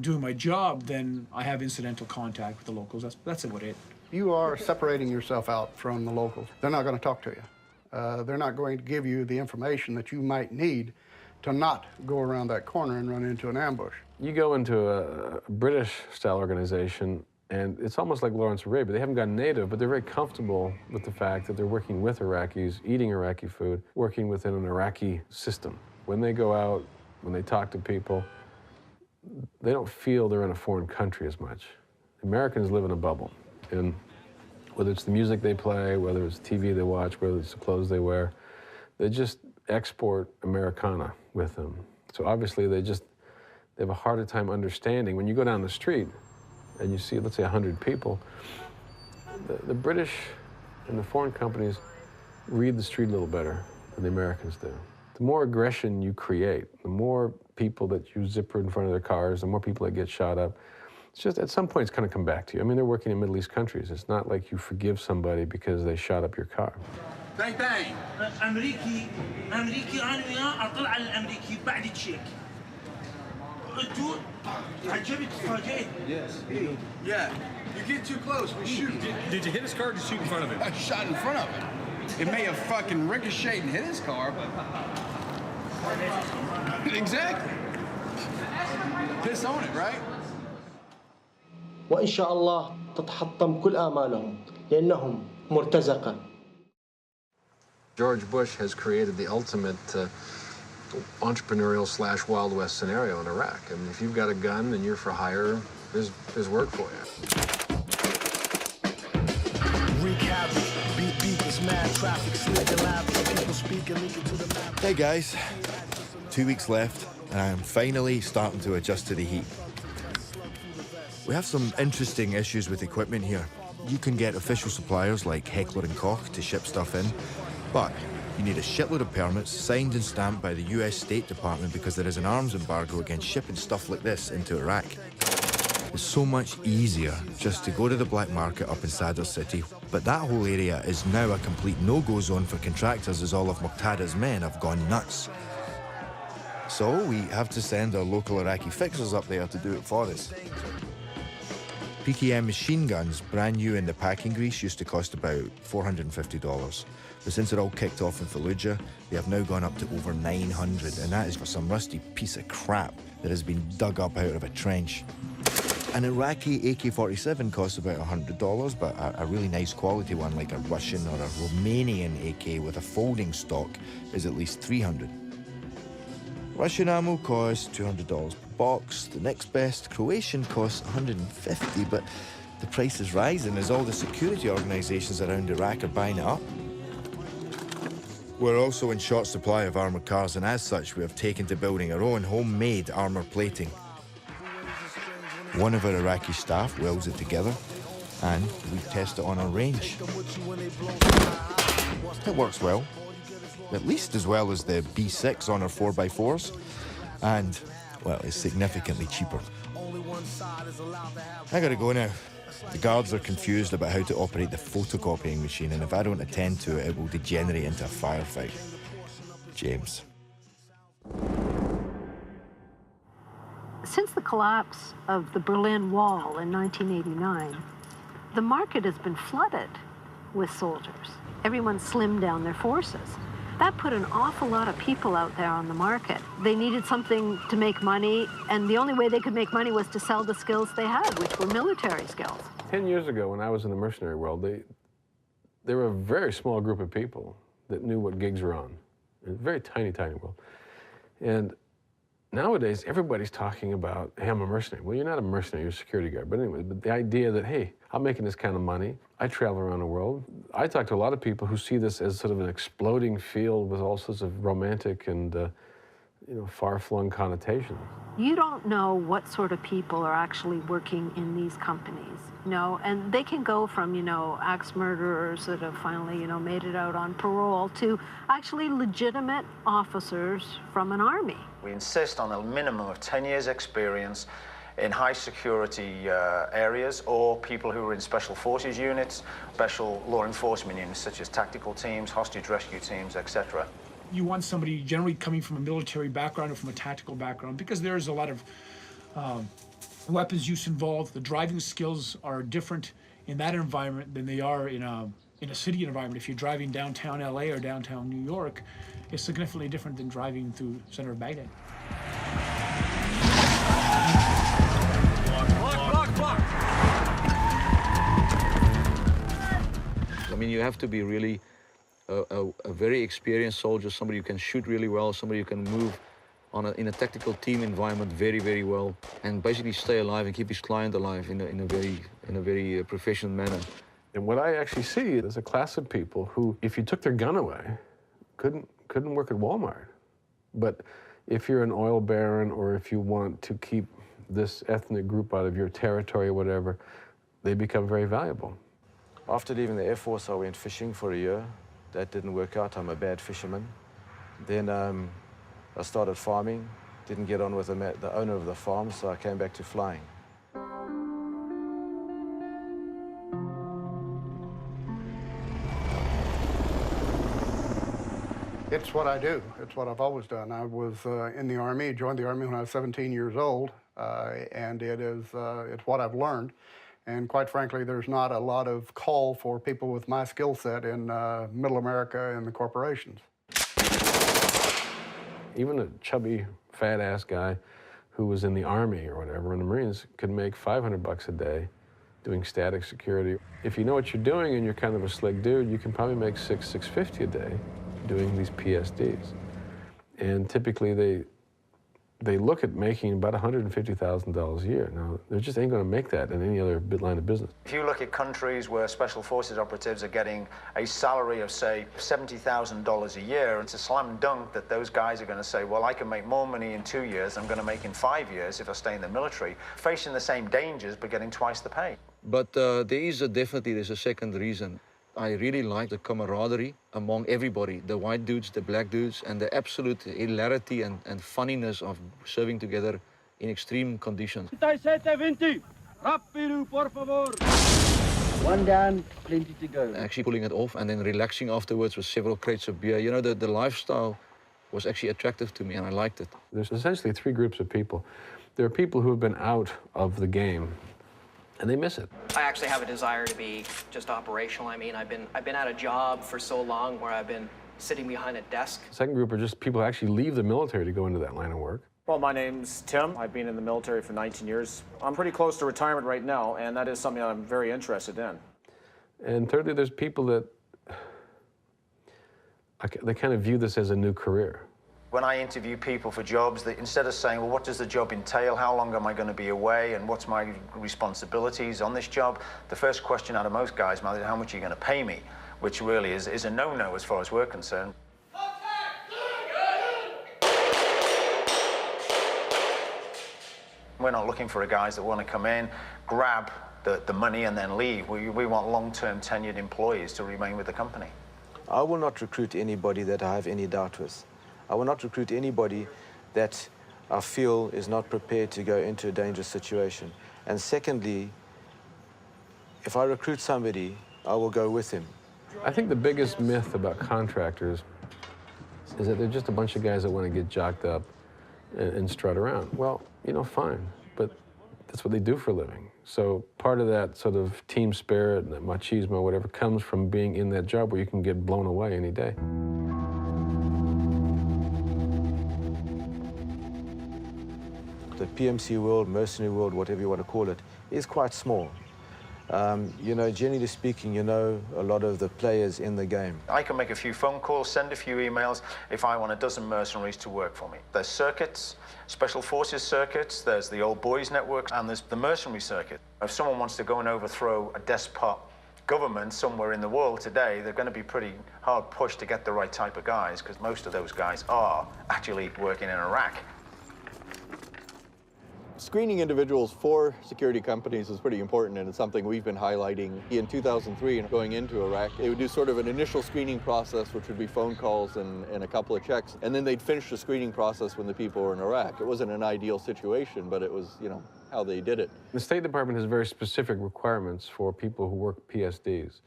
Speaker 14: doing my job, then I have incidental contact with the locals. That's about it.
Speaker 13: You are separating yourself out from the locals. They're not going to talk to you. They're not going to give you the information that you might need to not go around that corner and run into an ambush.
Speaker 10: You go into a British-style organization, and it's almost like Lawrence Arabia. They haven't gone native, but they're very comfortable with the fact that they're working with Iraqis, eating Iraqi food, working within an Iraqi system. When they go out, when they talk to people, they don't feel they're in a foreign country as much. Americans live in a bubble, and whether it's the music they play, whether it's TV they watch, whether it's the clothes they wear, they just export Americana with them. So obviously they have a harder time understanding. When you go down the street and you see, let's say, 100 people, the British and the foreign companies read the street a little better than the Americans do. The more aggression you create, the more people that you zipper in front of their cars, the more people that get shot up, it's just at some point it's going to come back to you. I mean, they're working in Middle East countries. It's not like you forgive somebody because they shot up your car.
Speaker 1: بانج بانج امريكي انا وياه اطلع على الامريكي بعد تشيك انتوا عجبت تفاجئت.
Speaker 8: Yes. Yeah. You get too close, we shoot. Did you hit his car or did you shoot in front of it? I shot in front of it. It may have fucking ricocheted and hit his car, but... Exactly. Piss on it, right?
Speaker 17: وإن شاء الله تتحطم كل آمالهم لأنهم مرتزقة.
Speaker 6: George Bush has created the ultimate entrepreneurial/Wild West scenario in Iraq. I mean, if you've got a gun and you're for hire, there's work for you.
Speaker 2: Hey guys, 2 weeks left and I'm finally starting to adjust to the heat. We have some interesting issues with equipment here. You can get official suppliers like Heckler & Koch to ship stuff in, but you need a shitload of permits signed and stamped by the US State Department because there is an arms embargo against shipping stuff like this into Iraq. It's so much easier just to go to the black market up in Sadr City, but that whole area is now a complete no-go zone for contractors as all of Muqtada's men have gone nuts. So we have to send our local Iraqi fixers up there to do it for us. PKM machine guns, brand new in the packing grease, used to cost about $450. But since it all kicked off in Fallujah, they have now gone up to over 900, and that is for some rusty piece of crap that has been dug up out of a trench. An Iraqi AK-47 costs about $100, but a really nice quality one like a Russian or a Romanian AK with a folding stock is at least $300. Russian ammo costs $200 per box. The next best Croatian costs $150, but the price is rising as all the security organizations around Iraq are buying it up. We're also in short supply of armoured cars, and as such, we have taken to building our own homemade armour plating. One of our Iraqi staff welds it together, and we test it on our range. It works well, at least as well as the B6 on our 4x4s, and, well, it's significantly cheaper. I gotta go now. The guards are confused about how to operate the photocopying machine, and if I don't attend to it, it will degenerate into a firefight. James.
Speaker 16: Since the collapse of the Berlin Wall in 1989, the market has been flooded with soldiers. Everyone slimmed down their forces. That put an awful lot of people out there on the market. They needed something to make money, and the only way they could make money was to sell the skills they had, which were military skills.
Speaker 10: 10 years ago, when I was in the mercenary world, there were a very small group of people that knew what gigs were on. A very tiny, tiny world. And nowadays, everybody's talking about, hey, I'm a mercenary. Well, you're not a mercenary, you're a security guard. But anyway, the idea that, hey, I'm making this kind of money, I travel around the world. I talk to a lot of people who see this as sort of an exploding field with all sorts of romantic and far-flung connotations.
Speaker 16: You don't know what sort of people are actually working in these companies, and they can go from, axe murderers that have finally, made it out on parole to actually legitimate officers from an army.
Speaker 4: We insist on a minimum of 10 years experience in high security areas, or people who are in special forces units, special law enforcement units such as tactical teams, hostage rescue teams, etc.
Speaker 14: You want somebody generally coming from a military background or from a tactical background, because there's a lot of weapons use involved. The driving skills are different in that environment than they are in a city environment. If you're driving downtown LA or downtown New York, it's significantly different than driving through the center of Baghdad.
Speaker 18: I mean, you have to be really a very experienced soldier, somebody who can shoot really well, somebody who can move in a tactical team environment very, very well, and basically stay alive and keep his client alive in a very professional manner.
Speaker 10: And what I actually see is a class of people who, if you took their gun away, couldn't work at Walmart. But if you're an oil baron, or if you want to keep this ethnic group out of your territory or whatever, they become very valuable.
Speaker 12: After leaving the Air Force, I went fishing for a year. That didn't work out. I'm a bad fisherman. Then I started farming. Didn't get on with the owner of the farm, so I came back to flying.
Speaker 13: It's what I do. It's what I've always done. I was in the Army, joined the Army when I was 17 years old, and it's what I've learned. And quite frankly, there's not a lot of call for people with my skill set in Middle America and the corporations.
Speaker 10: Even a chubby, fat-ass guy who was in the Army or whatever, in the Marines, could make $500 a day doing static security. If you know what you're doing and you're kind of a slick dude, you can probably make $650 a day doing these PSDs. And typically they look at making about $150,000 a year. Now, they just ain't going to make that in any other line of business.
Speaker 4: If you look at countries where special forces operatives are getting a salary of, say, $70,000 a year, it's a slam dunk that those guys are going to say, well, I can make more money in 2 years than I'm going to make in 5 years if I stay in the military, facing the same dangers but getting twice the pay.
Speaker 18: But there's a second reason. I really like the camaraderie among everybody, the white dudes, the black dudes, and the absolute hilarity and funniness of serving together in extreme conditions.
Speaker 21: 3720, rápido, por favor. One down, plenty to go.
Speaker 18: Actually pulling it off and then relaxing afterwards with several crates of beer. You know, the lifestyle was actually attractive to me, and I liked it.
Speaker 10: There's essentially three groups of people. There are people who have been out of the game, and they miss it.
Speaker 3: I actually have a desire to be just operational. I mean, I've been at a job for so long where I've been sitting behind a desk.
Speaker 10: The second group are just people who actually leave the military to go into that line of work.
Speaker 19: Well, my name's Tim. I've been in the military for 19 years. I'm pretty close to retirement right now, and that is something I'm very interested in.
Speaker 10: And thirdly, there's people that they kind of view this as a new career.
Speaker 4: When I interview people for jobs, instead of saying, well, what does the job entail? How long am I going to be away? And what's my responsibilities on this job? The first question out of most guys is, how much are you going to pay me? Which really is a no-no as far as we're concerned. We're not looking for guys that want to come in, grab the money and then leave. We want long-term tenured employees to remain with the company.
Speaker 12: I will not recruit anybody that I have any doubt with. I will not recruit anybody that I feel is not prepared to go into a dangerous situation. And secondly, if I recruit somebody, I will go with him.
Speaker 10: I think the biggest myth about contractors is that they're just a bunch of guys that want to get jocked up and strut around. Well, you know, fine, but that's what they do for a living. So part of that sort of team spirit and that machismo, whatever, comes from being in that job where you can get blown away any day.
Speaker 12: The PMC world, mercenary world, whatever you want to call it, is quite small. You know, generally speaking, you know a lot of the players in the game.
Speaker 4: I can make a few phone calls, send a few emails if I want a dozen mercenaries to work for me. There's circuits, special forces circuits, there's the old boys network, and there's the mercenary circuit. If someone wants to go and overthrow a despot government somewhere in the world today, they're going to be pretty hard pushed to get the right type of guys, because most of those guys are actually working in Iraq.
Speaker 5: Screening individuals for security companies is pretty important, and it's something we've been highlighting. In 2003, and going into Iraq, they would do sort of an initial screening process, which would be phone calls and a couple of checks, and then they'd finish the screening process when the people were in Iraq. It wasn't an ideal situation, but it was, you know, how they did it.
Speaker 10: The State Department has very specific requirements for people who work PSDs.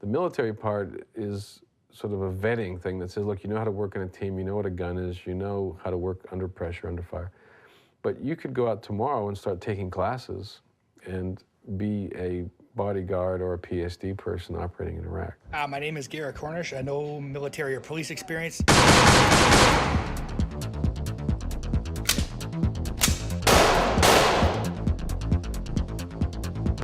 Speaker 10: The military part is sort of a vetting thing that says, look, you know how to work in a team, you know what a gun is, you know how to work under pressure, under fire. But you could go out tomorrow and start taking classes and be a bodyguard or a PSD person operating in Iraq.
Speaker 9: My name is Garrett Cornish. I know military or police experience.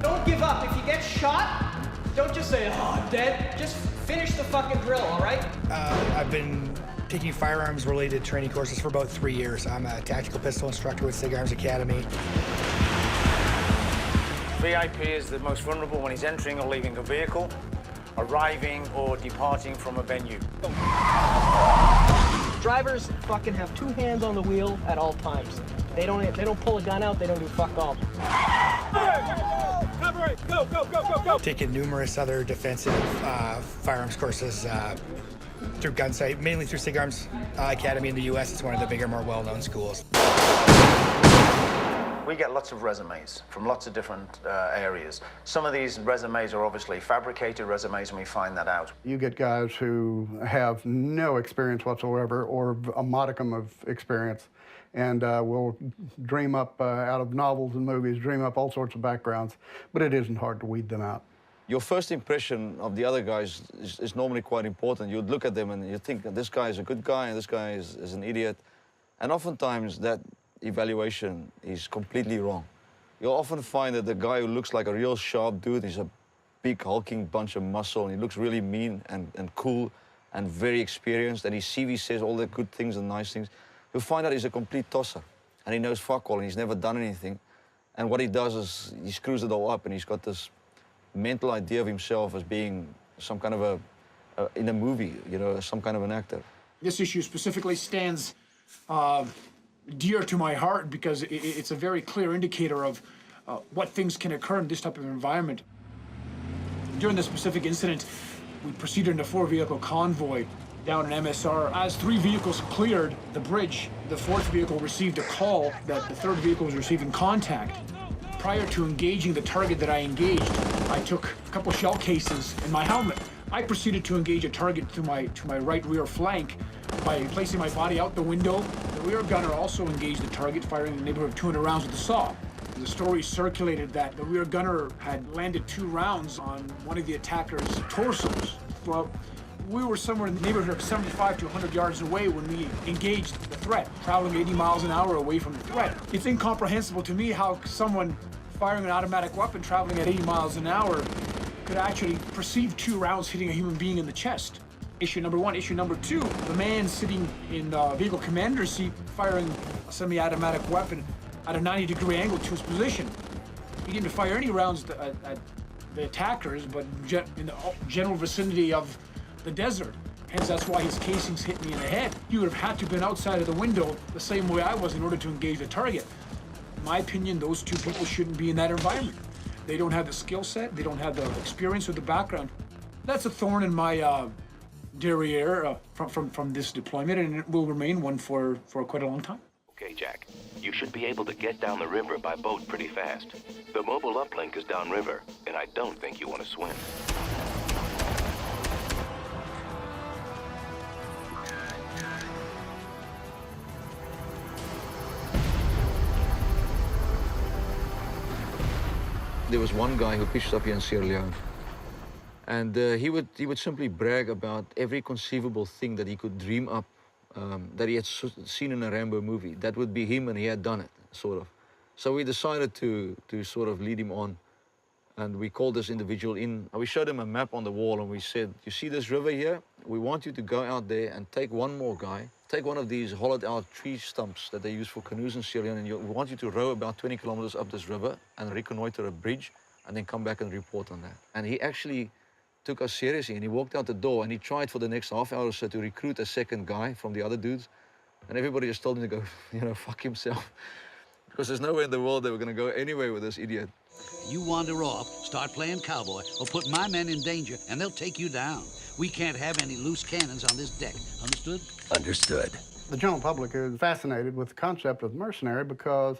Speaker 3: Don't give up. If you get shot, don't just say, oh, I'm dead. Just finish the fucking drill, all right?
Speaker 9: I've been taking firearms-related training courses for about 3 years. I'm a tactical pistol instructor with SIG Arms Academy.
Speaker 4: VIP is the most vulnerable when he's entering or leaving a vehicle, arriving or departing from a venue.
Speaker 3: Drivers fucking have two hands on the wheel at all times. They don't pull a gun out, they don't do fuck all.
Speaker 9: Go, go, go, go, go! Taken numerous other defensive firearms courses through Gunsight, mainly through SIG Arms Academy in the U.S. It's one of the bigger, more well-known schools.
Speaker 4: We get lots of resumes from lots of different areas. Some of these resumes are obviously fabricated resumes, and we find that out.
Speaker 13: You get guys who have no experience whatsoever or a modicum of experience, and will dream up out of novels and movies, dream up all sorts of backgrounds, but it isn't hard to weed them out.
Speaker 7: Your first impression of the other guys is normally quite important. You'd look at them and you think this guy is a good guy and this guy is an idiot. And oftentimes that evaluation is completely wrong. You'll often find that the guy who looks like a real sharp dude, he's a big hulking bunch of muscle, and he looks really mean and cool and very experienced, and his CV says all the good things and nice things. You'll find out he's a complete tosser, and he knows fuck all, and he's never done anything. And what he does is he screws it all up, and he's got this mental idea of himself as being some kind of in a movie, you know, some kind of an actor.
Speaker 14: This issue specifically stands dear to my heart because it's a very clear indicator of what things can occur in this type of environment. During this specific incident, we proceeded in a 4-vehicle convoy down an MSR. As 3 vehicles cleared the bridge, the 4th vehicle received a call that the 3rd vehicle was receiving contact. Prior to engaging the target that I engaged, I took a couple shell cases in my helmet. I proceeded to engage a target to my right rear flank by placing my body out the window. The rear gunner also engaged the target, firing in the neighborhood of 200 rounds with the saw. The story circulated that the rear gunner had landed 2 rounds on one of the attacker's torsos. Well, we were somewhere in the neighborhood of 75 to 100 yards away when we engaged the threat, traveling 80 miles an hour away from the threat. It's incomprehensible to me how someone firing an automatic weapon traveling at 80 miles an hour could actually perceive 2 rounds hitting a human being in the chest. Issue number 1. Issue number 2, the man sitting in the vehicle commander's seat firing a semi-automatic weapon at a 90-degree angle to his position. He didn't fire any rounds at the attackers, but in the general vicinity of the desert. Hence, that's why his casings hit me in the head. He would have had to have been outside of the window the same way I was in order to engage the target. In my opinion, those two people shouldn't be in that environment. They don't have the skill set, they don't have the experience or the background. That's a thorn in my derriere from this deployment, and it will remain one for quite a long time.
Speaker 15: Okay, Jack. You should be able to get down the river by boat pretty fast. The mobile uplink is downriver, and I don't think you want to swim.
Speaker 7: There was one guy who pitched up here in Sierra Leone, and he would simply brag about every conceivable thing that he could dream up that he had seen in a Rambo movie. That would be him, and he had done it, sort of. So we decided to sort of lead him on, and we called this individual in. We showed him a map on the wall, and we said, you see this river here? We want you to go out there and take one more guy, take one of these hollowed-out tree stumps that they use for canoes in Sierra Leone, and we want you to row about 20 kilometers up this river and reconnoiter a bridge, and then come back and report on that. And he actually took us seriously, and he walked out the door, and he tried for the next half hour or so to recruit a second guy from the other dudes, and everybody just told him to go, fuck himself, because there's nowhere in the world they were going to go anywhere with this idiot.
Speaker 20: You wander off, start playing cowboy, or put my men in danger, and they'll take you down. We can't have any loose cannons on this deck. Understood?
Speaker 15: Understood.
Speaker 13: The general public is fascinated with the concept of mercenary because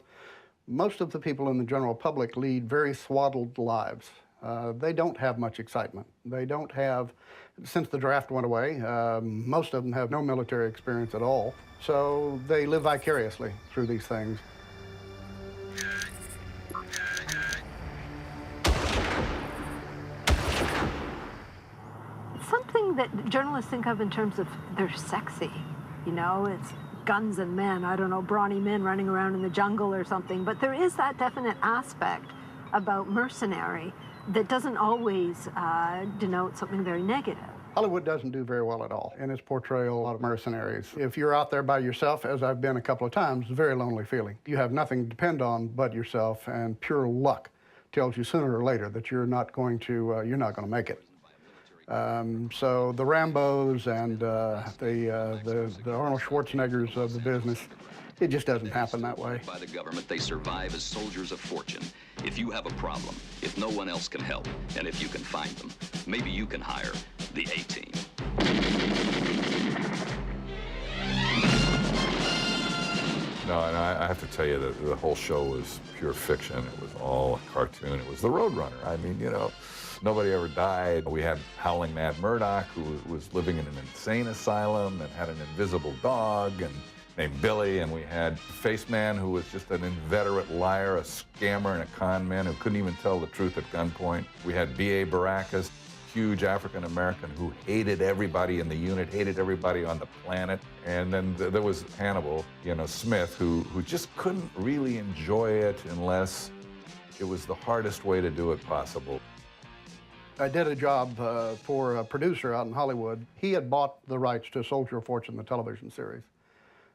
Speaker 13: most of the people in the general public lead very swaddled lives. They don't have much excitement. They don't have, since the draft went away, most of them have no military experience at all. So they live vicariously through these things.
Speaker 16: Something that journalists think of in terms of they're sexy, it's guns and men, I don't know, brawny men running around in the jungle or something, but there is that definite aspect about mercenary that doesn't always denote something very negative.
Speaker 13: Hollywood doesn't do very well at all in its portrayal of mercenaries. If you're out there by yourself, as I've been a couple of times, it's a very lonely feeling. You have nothing to depend on but yourself, and pure luck tells you sooner or later that you're not going to make it. So the Rambos and the Arnold Schwarzeneggers of the business, it just doesn't happen that way.
Speaker 23: By the government, they survive as soldiers of fortune. If you have a problem, if no one else can help, and if you can find them, maybe you can hire the A-Team.
Speaker 24: No, and I have to tell you that the whole show was pure fiction. It was all a cartoon. It was the Roadrunner. I mean, nobody ever died. We had Howling Mad Murdoch, who was living in an insane asylum and had an invisible dog named Billy, and we had Face Man, who was just an inveterate liar, a scammer, and a con man who couldn't even tell the truth at gunpoint. We had B.A. Baracus, huge African-American who hated everybody in the unit, hated everybody on the planet. And then there was Hannibal, Smith, who just couldn't really enjoy it unless it was the hardest way to do it possible.
Speaker 13: I did a job for a producer out in Hollywood. He had bought the rights to Soldier of Fortune, the television series,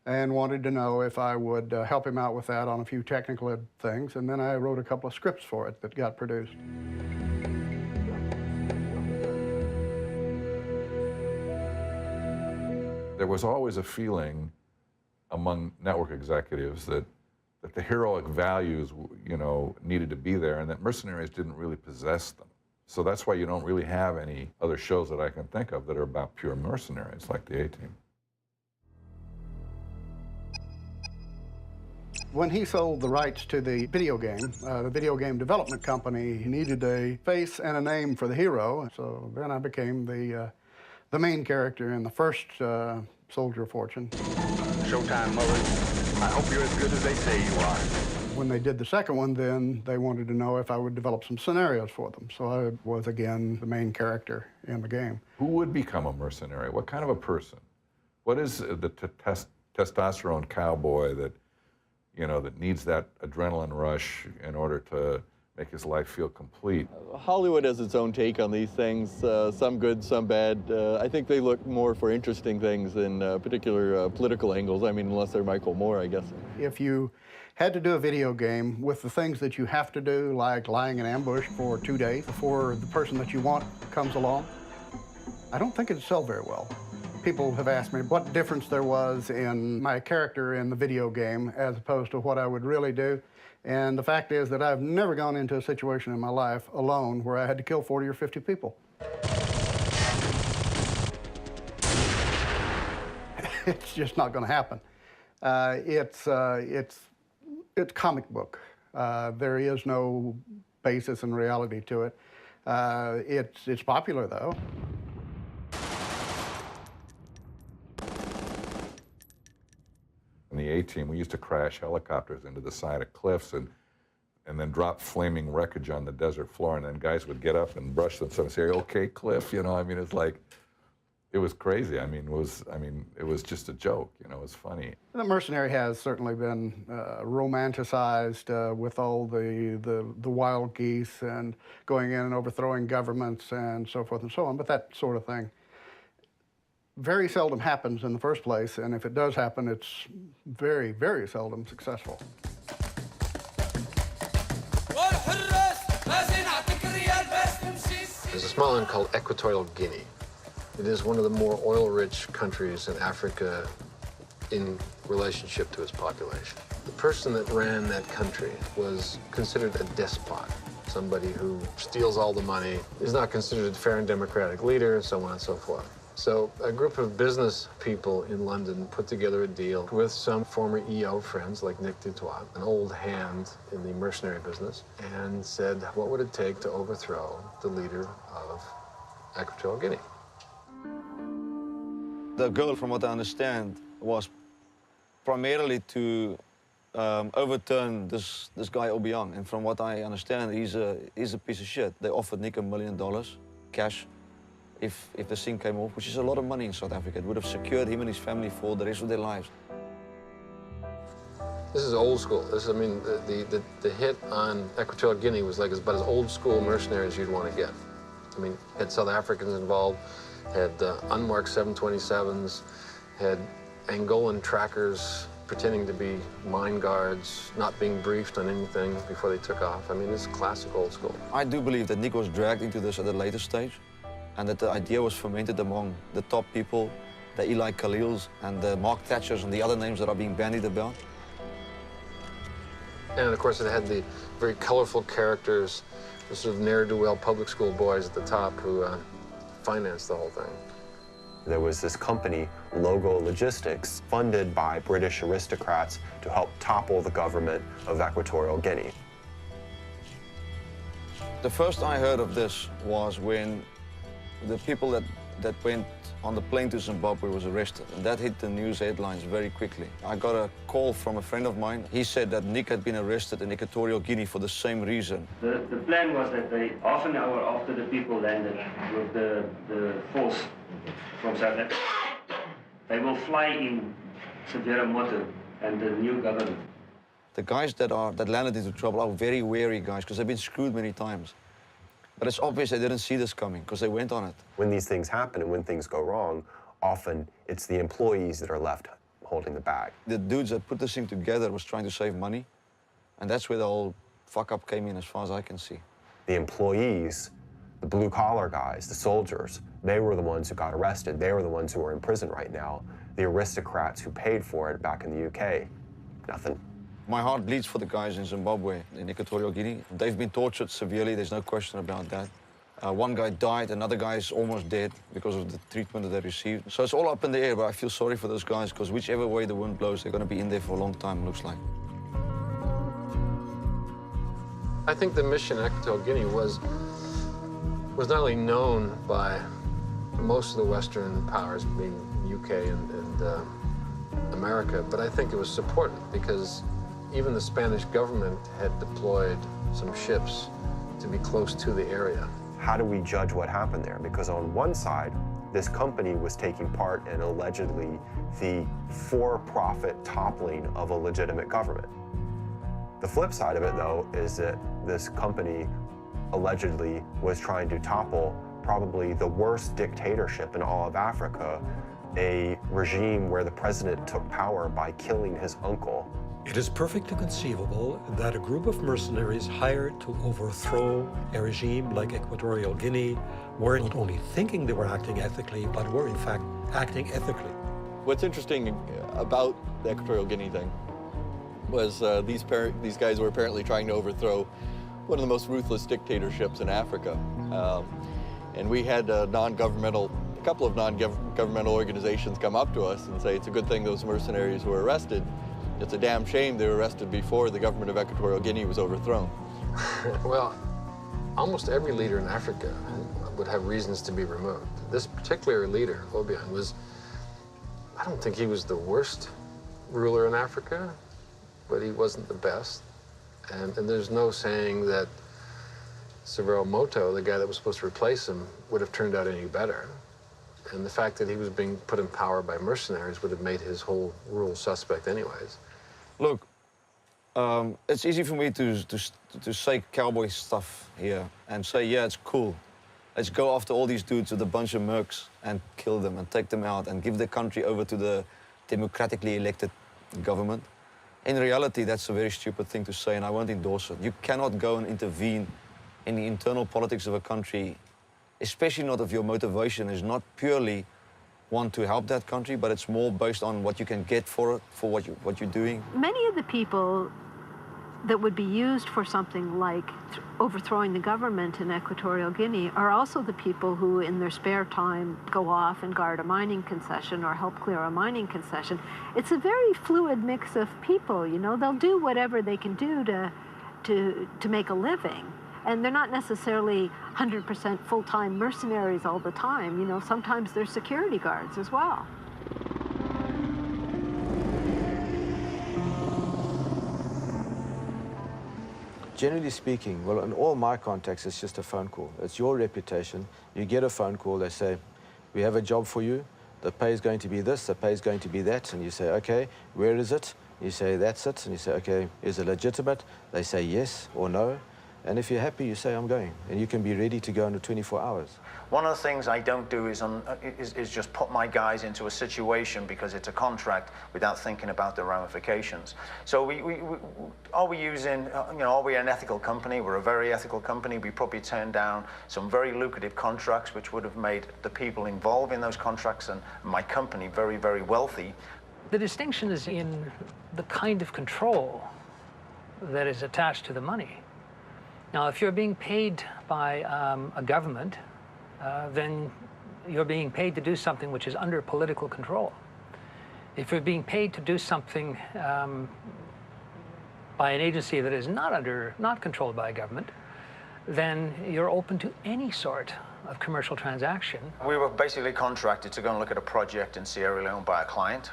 Speaker 13: and wanted to know if I would help him out with that on a few technical things. And then I wrote a couple of scripts for it that got produced.
Speaker 24: There was always a feeling among network executives that the heroic values, needed to be there, and that mercenaries didn't really possess them. So that's why you don't really have any other shows that I can think of that are about pure mercenaries like the A-Team.
Speaker 13: When he sold the rights to the video game development company, he needed a face and a name for the hero. So then I became the main character in the first Soldier of Fortune.
Speaker 15: Showtime, Mullen. I hope you're as good as they say you are.
Speaker 13: When they did the second one, then they wanted to know if I would develop some scenarios for them. So I was, again, the main character in the game.
Speaker 24: Who would become a mercenary? What kind of a person? What is the testosterone cowboy that needs that adrenaline rush in order to make his life feel complete?
Speaker 5: Hollywood has its own take on these things, some good, some bad. I think they look more for interesting things than particular political angles. I mean, unless they're Michael Moore, I guess.
Speaker 13: If you had to do a video game with the things that you have to do, like lying in ambush for 2 days before the person that you want comes along, I don't think it'd sell very well. People have asked me what difference there was in my character in the video game as opposed to what I would really do. And the fact is that I've never gone into a situation in my life alone where I had to kill 40 or 50 people. It's just not going to happen. It's comic book. There is no basis in reality to it. It's popular, though.
Speaker 24: In the A-Team, we used to crash helicopters into the side of cliffs and then drop flaming wreckage on the desert floor, and then guys would get up and brush themselves and say, "Okay, Cliff," you know. I mean, it's like, it was crazy. I mean, it was just a joke, you know. It was funny.
Speaker 13: The mercenary has certainly been romanticized with all the wild geese and going in and overthrowing governments and so forth and so on. But that sort of thing very seldom happens in the first place, and if it does happen, it's very, very seldom successful.
Speaker 6: There's a small island called Equatorial Guinea. It is one of the more oil-rich countries in Africa in relationship to its population. The person that ran that country was considered a despot, somebody who steals all the money, is not considered a fair and democratic leader, and so on and so forth. So a group of business people in London put together a deal with some former EO friends like Nick Dutoit, an old hand in the mercenary business, and said, what would it take to overthrow the leader of Equatorial Guinea?
Speaker 7: The goal, from what I understand, was primarily to overturn this guy Obiang. And from what I understand, he's a piece of shit. They offered Nick $1 million cash if the thing came off, which is a lot of money in South Africa. It would have secured him and his family for the rest of their lives.
Speaker 6: This is old school. I mean, the hit on Equatorial Guinea was like about as old school mercenary as you'd want to get. I mean, had South Africans involved, had unmarked 727s, had Angolan trackers pretending to be mine guards, not being briefed on anything before they took off. I mean, it's classic old school.
Speaker 7: I do believe that Nick was dragged into this at a later stage, and that the idea was fermented among the top people, the Eli Khalils and the Mark Thatchers and the other names that are being bandied about.
Speaker 6: And of course, it had the very colorful characters, the sort of ne'er-do-well public school boys at the top who financed the whole thing.
Speaker 1: There was this company, Logo Logistics, funded by British aristocrats to help topple the government of Equatorial Guinea.
Speaker 7: The first I heard of this was when the people that went on the plane to Zimbabwe was arrested, and that hit the news headlines very quickly. I got a call from a friend of mine. He said that Nick had been arrested in Equatorial Guinea for the same reason.
Speaker 8: The plan was that they, half an hour after the people landed with the force from South Africa, they will fly in severe motor and the new government.
Speaker 7: The guys that landed into trouble are very wary guys because they've been screwed many times. But it's obvious they didn't see this coming because they went on it.
Speaker 1: When these things happen and when things go wrong, often it's the employees that are left holding the bag.
Speaker 7: The dudes that put this thing together was trying to save money, and that's where the whole fuck-up came in as far as I can see.
Speaker 1: The employees, the blue-collar guys, the soldiers, they were the ones who got arrested. They were the ones who are in prison right now. The aristocrats who paid for it back in the UK, nothing.
Speaker 7: My heart bleeds for the guys in Zimbabwe, in Equatorial Guinea. They've been tortured severely, there's no question about that. One guy died, another guy is almost dead because of the treatment that they received. So it's all up in the air, but I feel sorry for those guys because whichever way the wind blows, they're going to be in there for a long time, it looks like.
Speaker 6: I think the mission in Equatorial Guinea was not only known by most of the Western powers, being UK and America, but I think it was supported because even the Spanish government had deployed some ships to be close to the area.
Speaker 1: How do we judge what happened there? Because on one side, this company was taking part in allegedly the for-profit toppling of a legitimate government. The flip side of it, though, is that this company allegedly was trying to topple probably the worst dictatorship in all of Africa, a regime where the president took power by killing his uncle.
Speaker 11: It is perfectly conceivable that a group of mercenaries hired to overthrow a regime like Equatorial Guinea were not only thinking they were acting ethically, but were in fact acting ethically.
Speaker 5: What's interesting about the Equatorial Guinea thing was these guys were apparently trying to overthrow one of the most ruthless dictatorships in Africa. And we had a couple of non-governmental organizations come up to us and say it's a good thing those mercenaries were arrested. It's a damn shame they were arrested before the government of Equatorial Guinea was overthrown.
Speaker 6: Well, almost every leader in Africa would have reasons to be removed. This particular leader, Obiang, I don't think he was the worst ruler in Africa, but he wasn't the best. And there's no saying that Severo Moto, the guy that was supposed to replace him, would have turned out any better. And the fact that he was being put in power by mercenaries would have made his whole rule suspect anyways.
Speaker 7: Look, it's easy for me to say cowboy stuff here and say, yeah, it's cool. Let's go after all these dudes with a bunch of mercs and kill them and take them out and give the country over to the democratically elected government. In reality, that's a very stupid thing to say, and I won't endorse it. You cannot go and intervene in the internal politics of a country, especially not if your motivation is not purely want to help that country, but it's more based on what you can get for it, for what you're doing.
Speaker 16: Many of the people that would be used for something like overthrowing the government in Equatorial Guinea are also the people who, in their spare time, go off and guard a mining concession or help clear a mining concession. It's a very fluid mix of people, you know. They'll do whatever they can do to make a living. And they're not necessarily 100% full-time mercenaries all the time. You know, sometimes they're security guards as well.
Speaker 12: Generally speaking, well, in all my contacts, it's just a phone call. It's your reputation. You get a phone call, they say, we have a job for you. The pay is going to be this, the pay is going to be that. And you say, okay, where is it? You say, that's it. And you say, okay, is it legitimate? They say yes or no. And if you're happy, you say, I'm going. And you can be ready to go in 24 hours.
Speaker 4: One of the things I don't do is just put my guys into a situation because it's a contract without thinking about the ramifications. So are we using, you know, are we an ethical company? We're a very ethical company. We probably turned down some very lucrative contracts which would have made the people involved in those contracts and my company very, very wealthy.
Speaker 2: The distinction is in the kind of control that is attached to the money. Now, if you're being paid by a government, then you're being paid to do something which is under political control. If you're being paid to do something by an agency that is not controlled by a government, then you're open to any sort of commercial transaction.
Speaker 4: We were basically contracted to go and look at a project in Sierra Leone by a client.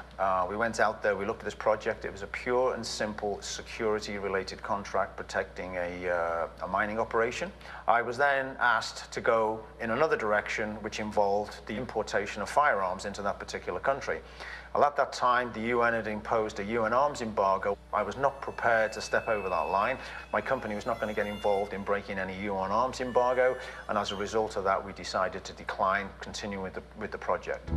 Speaker 4: We went out there, we looked at this project. It was a pure and simple security-related contract protecting a mining operation. I was then asked to go in another direction, which involved the importation of firearms into that particular country. Well, at that time, the UN had imposed a UN arms embargo. I was not prepared to step over that line. My company was not going to get involved in breaking any UN arms embargo, and as a result of that, we decided to decline continuing with the project.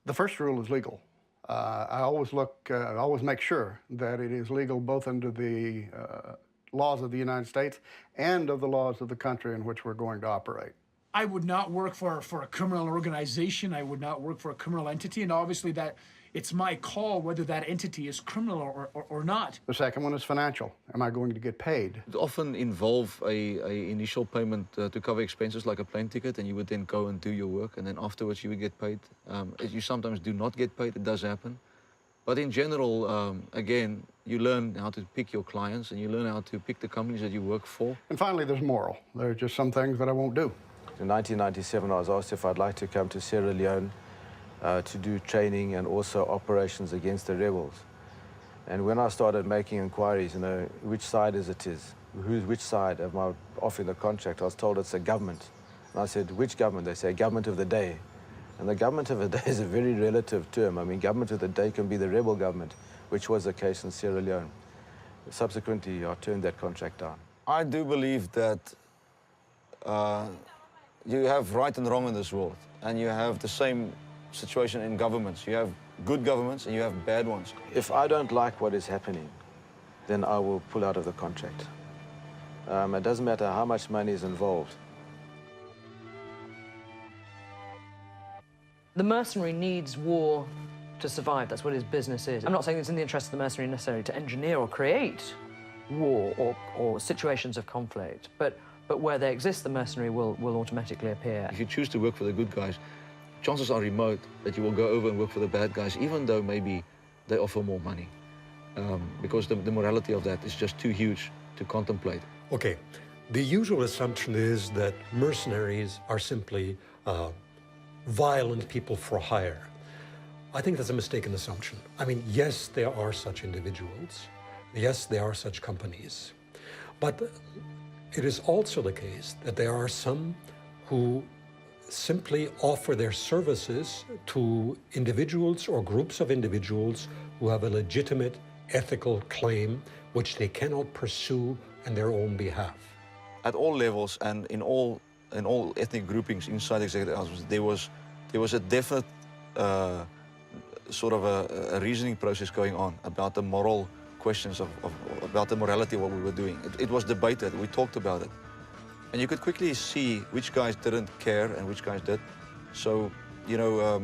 Speaker 13: The first rule is legal. I always make sure that it is legal both under the laws of the United States and of the laws of the country in which we're going to operate.
Speaker 14: I would not work for a criminal organization. I would not work for a criminal entity, and obviously that it's my call whether that entity is criminal or not.
Speaker 13: The second one is financial. Am I going to get paid?
Speaker 7: It often involve a initial payment to cover expenses like a plane ticket, and you would then go and do your work, and then afterwards you would get paid. You sometimes do not get paid, it does happen. But in general, again, you learn how to pick your clients and you learn how to pick the companies that you work for.
Speaker 13: And finally, there's moral. There are just some things that I won't do.
Speaker 12: In 1997, I was asked if I'd like to come to Sierra Leone to do training and also operations against the rebels. And when I started making inquiries, you know, which side is it is? Which side am I offering the contract? I was told it's a government. And I said, which government? They say, government of the day. And the government of the day is a very relative term. I mean, government of the day can be the rebel government, which was the case in Sierra Leone. Subsequently, I turned that contract down.
Speaker 7: I do believe that you have right and wrong in this world, and you have the same situation in governments. You have good governments and you have bad ones.
Speaker 12: If I don't like what is happening, then I will pull out of the contract. It doesn't matter how much money is involved.
Speaker 17: The mercenary needs war to survive. That's what his business is. I'm not saying it's in the interest of the mercenary necessarily to engineer or create war or situations of conflict, but where they exist, the mercenary will automatically appear.
Speaker 5: If you choose to work for the good guys, chances are remote that you will go over and work for the bad guys, even though maybe they offer more money, because the morality of that is just too huge to contemplate.
Speaker 11: Okay, the usual assumption is that mercenaries are simply violent people for hire. I think that's a mistaken assumption. I mean, yes, there are such individuals. Yes, there are such companies. But it is also the case that there are some who simply offer their services to individuals or groups of individuals who have a legitimate ethical claim which they cannot pursue on their own behalf.
Speaker 5: At all levels and in all ethnic groupings inside the executive houses, there was a definite sort of a reasoning process going on about the moral questions about the morality of what we were doing. It was debated, we talked about it. And you could quickly see which guys didn't care and which guys did. So, you know,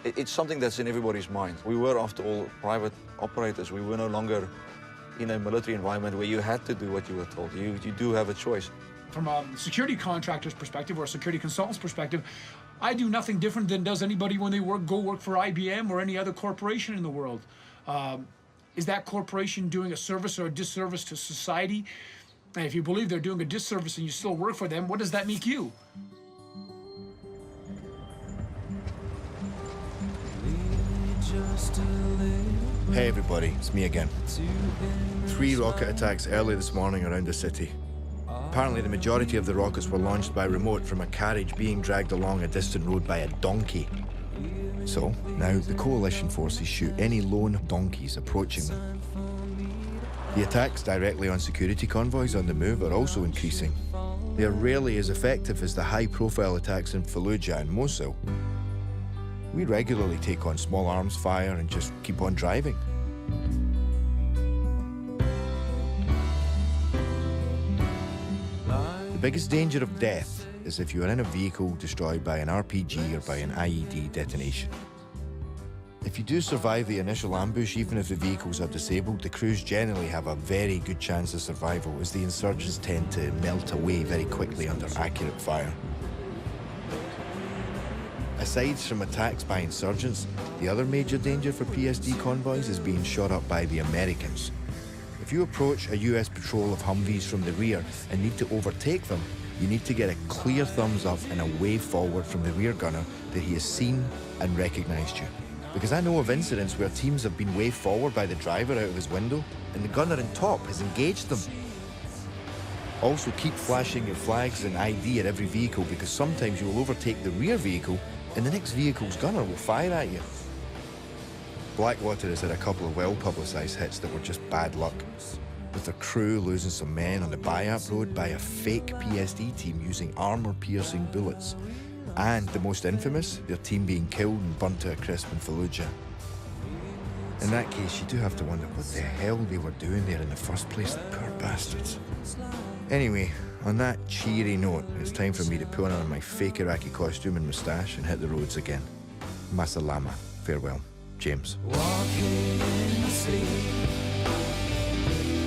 Speaker 5: it's something that's in everybody's mind. We were, after all, private operators. We were no longer in a military environment where you had to do what you were told. You do have a choice.
Speaker 14: From a security contractor's perspective or a security consultant's perspective, I do nothing different than does anybody when they go work for IBM or any other corporation in the world. Is that corporation doing a service or a disservice to society? And if you believe they're doing a disservice and you still work for them, what does that make you?
Speaker 18: Hey everybody, it's me again. 3 rocket attacks early this morning around the city. Apparently the majority of the rockets were launched by remote from a carriage being dragged along a distant road by a donkey. So, now the coalition forces shoot any lone donkeys approaching them. The attacks directly on security convoys on the move are also increasing. They are rarely as effective as the high-profile attacks in Fallujah and Mosul. We regularly take on small arms fire and just keep on driving. The biggest danger of death is if you are in a vehicle destroyed by an RPG or by an IED detonation. If you do survive the initial ambush, even if the vehicles are disabled, the crews generally have a very good chance of survival, as the insurgents tend to melt away very quickly under accurate fire. Aside from attacks by insurgents, the other major danger for PSD convoys is being shot up by the Americans. If you approach a US patrol of Humvees from the rear and need to overtake them, you need to get a clear thumbs up and a wave forward from the rear gunner that he has seen and recognised you. Because I know of incidents where teams have been waved forward by the driver out of his window and the gunner in top has engaged them. Also, keep flashing your flags and ID at every vehicle, because sometimes you will overtake the rear vehicle and the next vehicle's gunner will fire at you. Blackwater has had a couple of well-publicised hits that were just bad luck, with their crew losing some men on the Bayat Road by a fake PSD team using armour-piercing bullets, and the most infamous, their team being killed and burnt to a crisp in Fallujah. In that case, you do have to wonder what the hell they were doing there in the first place, the poor bastards. Anyway, on that cheery note, it's time for me to put on my fake Iraqi costume and moustache and hit the roads again. Masalama. Farewell. James.
Speaker 21: Walking in the sea,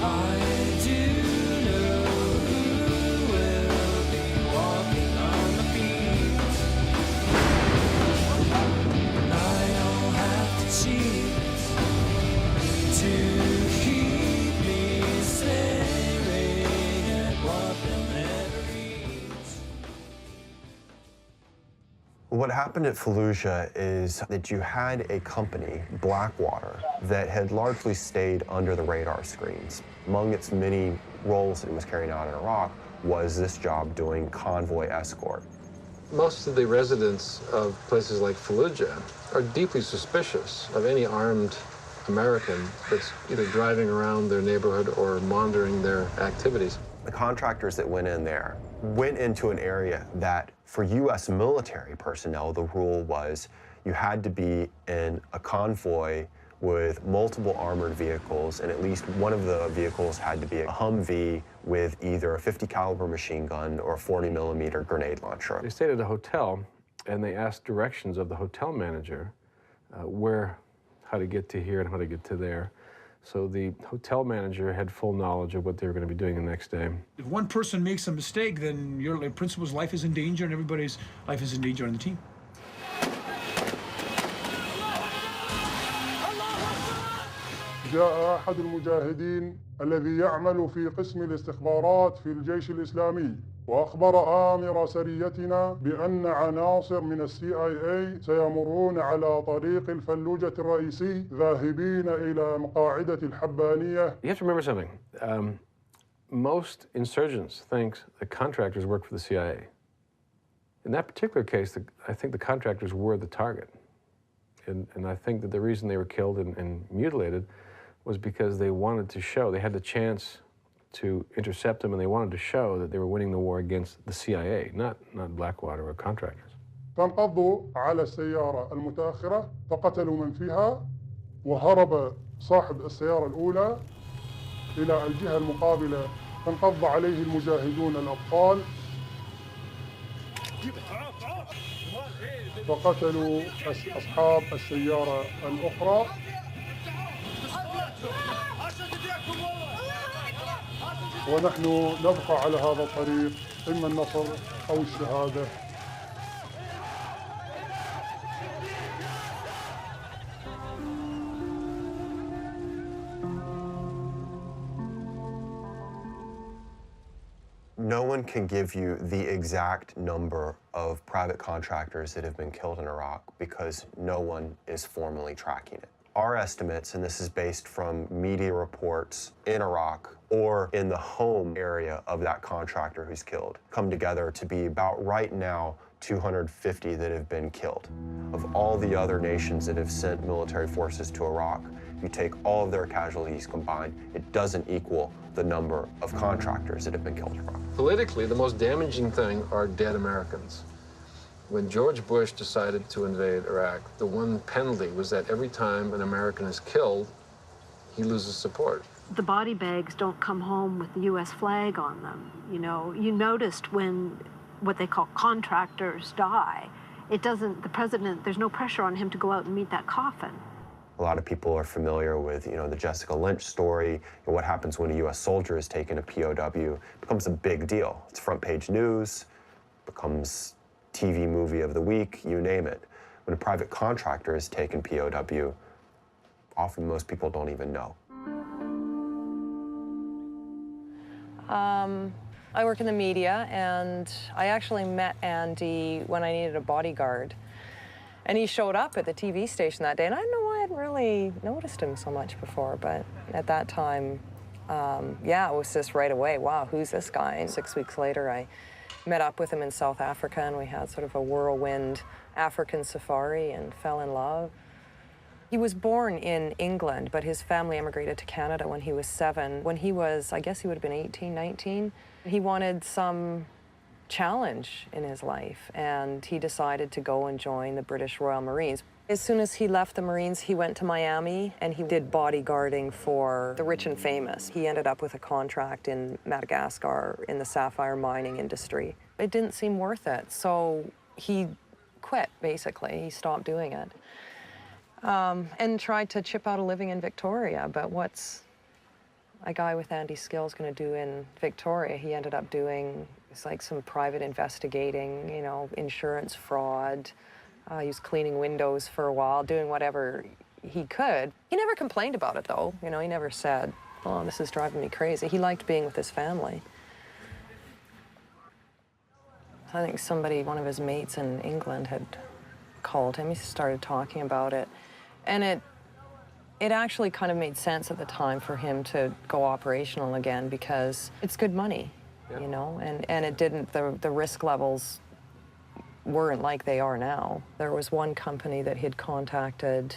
Speaker 21: I do know who will be walking on the beach. And I don't have to cheat to keep me staring at what they'll never reach.
Speaker 1: What happened at Fallujah is that you had a company, Blackwater, that had largely stayed under the radar screens. Among its many roles that it was carrying out in Iraq was this job doing convoy escort.
Speaker 6: Most of the residents of places like Fallujah are deeply suspicious of any armed American that's either driving around their neighborhood or monitoring their activities.
Speaker 1: The contractors that went in there went into an area that, for U.S. military personnel, the rule was you had to be in a convoy with multiple armored vehicles, and at least one of the vehicles had to be a Humvee with either a 50 caliber machine gun or a 40mm grenade launcher.
Speaker 6: They stayed at a hotel, and they asked directions of the hotel manager how to get to here and how to get to there. So the hotel manager had full knowledge of what they were going to be doing the next day.
Speaker 14: If one person makes a mistake, then your principal's life is in danger and everybody's life is in danger on the team.
Speaker 3: جاء أحد المجاهدين الذي يعمل في قسم الاستخبارات في الجيش الإسلامي وأخبر آمر سريتنا بأن عناصر من CIA سيمرون على طريق الفلوجة الرئيسي ذاهبين إلى مقاعدة الحبانية.
Speaker 6: You have to remember something. Most insurgents think the contractors work for the CIA. In that particular case, I think the contractors were the target. And I think that the reason they were killed and mutilated was because they wanted to show, they had the chance to intercept them, and they wanted to show that they were winning the war against the CIA, not Blackwater or contractors.
Speaker 3: فانقضوا على السيارة المتأخرة فقتلوا من فيها وهرب صاحب السيارة الأولى إلى الجهة المقابلة فانقض عليه المجاهدون الأبطال وقتلوا أصحاب السيارة الأخرى. ونحن نبقى على هذا الطريق إما النصر أو الشهادة.
Speaker 1: No one can give you the exact number of private contractors that have been killed in Iraq because no one is formally tracking it. Our estimates, and this is based from media reports in Iraq or in the home area of that contractor who's killed, come together to be about right now 250 that have been killed. Of all the other nations that have sent military forces to Iraq, you take all of their casualties combined, it doesn't equal the number of contractors that have been killed in Iraq.
Speaker 6: Politically, the most damaging thing are dead Americans. When George Bush decided to invade Iraq, the one penalty was that every time an American is killed, he loses support.
Speaker 16: The body bags don't come home with the U.S. flag on them. You know, you noticed when what they call contractors die, it doesn't, the president, there's no pressure on him to go out and meet that coffin.
Speaker 1: A lot of people are familiar with, the Jessica Lynch story, and what happens when a U.S. soldier is taken a POW. It becomes a big deal. It's front page news, becomes TV movie of the week, you name it. When a private contractor is taken POW, often most people don't even know.
Speaker 17: I work in the media, and I actually met Andy when I needed a bodyguard. And he showed up at the TV station that day, and I don't know why I hadn't really noticed him so much before, but at that time, yeah, it was just right away, wow, who's this guy? And 6 weeks later, I met up with him in South Africa, and we had sort of a whirlwind African safari and fell in love. He was born in England, but his family emigrated to Canada when he was 7. When he was, I guess he would have been 18, 19, he wanted some challenge in his life, and he decided to go and join the British Royal Marines. As soon as he left the Marines, he went to Miami, and he did bodyguarding for the rich and famous. He ended up with a contract in Madagascar in the sapphire mining industry. It didn't seem worth it, so he quit, basically. He stopped doing it. And tried to chip out a living in Victoria, but what's a guy with Andy's skills going to do in Victoria? He ended up doing like some private investigating, insurance fraud. He was cleaning windows for a while, doing whatever he could. He never complained about it, though. He never said, oh, this is driving me crazy. He liked being with his family. I think one of his mates in England had called him. He started talking about it. And it actually kind of made sense at the time for him to go operational again, because it's good money, and it didn't, the risk levels weren't like they are now. There was one company that he'd contacted,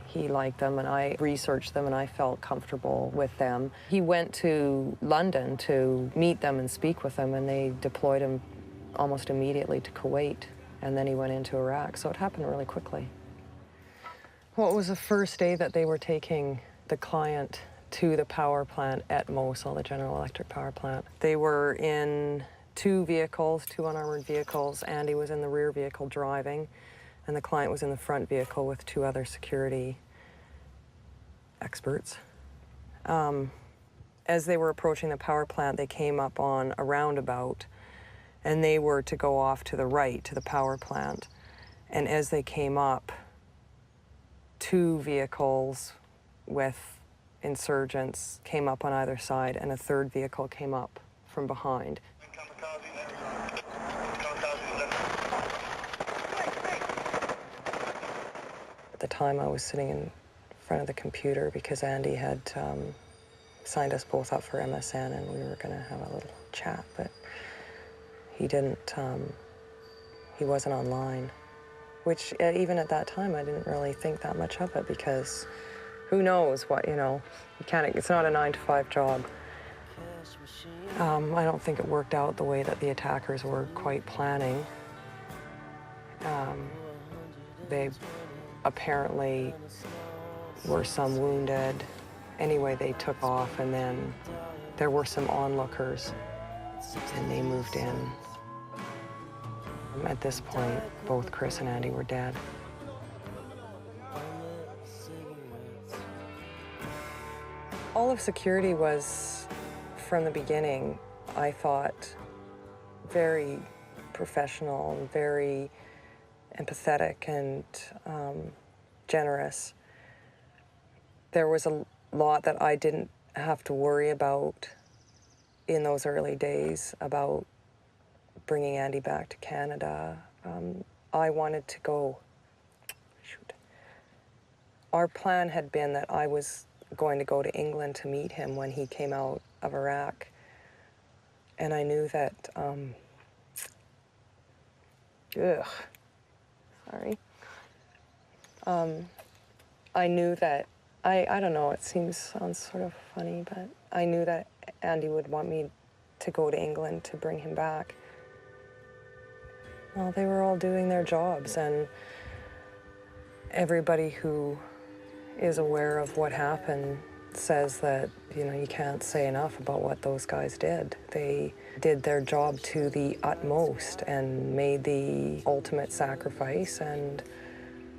Speaker 17: he liked them, and I researched them, and I felt comfortable with them. He went to London to meet them and speak with them, and they deployed him almost immediately to Kuwait.
Speaker 9: and then he went into Iraq, so it happened really quickly. Well, it was the first day that they were taking the client to the power plant at Mosul, the General Electric power plant. They were in 2 vehicles, 2 unarmored vehicles. Andy was in the rear vehicle driving, and the client was in the front vehicle with 2 other security experts. As they were approaching the power plant, they came up on a roundabout, and they were to go off to the right to the power plant. And as they came up, 2 vehicles with insurgents came up on either side, and a 3rd vehicle came up from behind. At the time, I was sitting in front of the computer because Andy had signed us both up for MSN, and we were going to have a little chat, but he didn't, he wasn't online, which even at that time, I didn't really think that much of it because who knows what, you know, you can't, it's not a 9-to-5 job. I don't think it worked out the way that the attackers were quite planning. They apparently were some wounded. Anyway, they took off, and then there were some onlookers, and they moved in. At this point, both Chris and Andy were dead. All of security was, from the beginning, I thought, very professional, and very empathetic and generous. There was a lot that I didn't have to worry about in those early days about bringing Andy back to Canada. I wanted to go, Our plan had been that I was going to go to England to meet him when he came out of Iraq. And I knew that, I knew that, I don't know, it sounds sort of funny, but I knew that Andy would want me to go to England to bring him back. Well, they were all doing their jobs, and everybody who is aware of what happened says that, you know, you can't say enough about what those guys did. They did their job to the utmost and made the ultimate sacrifice, and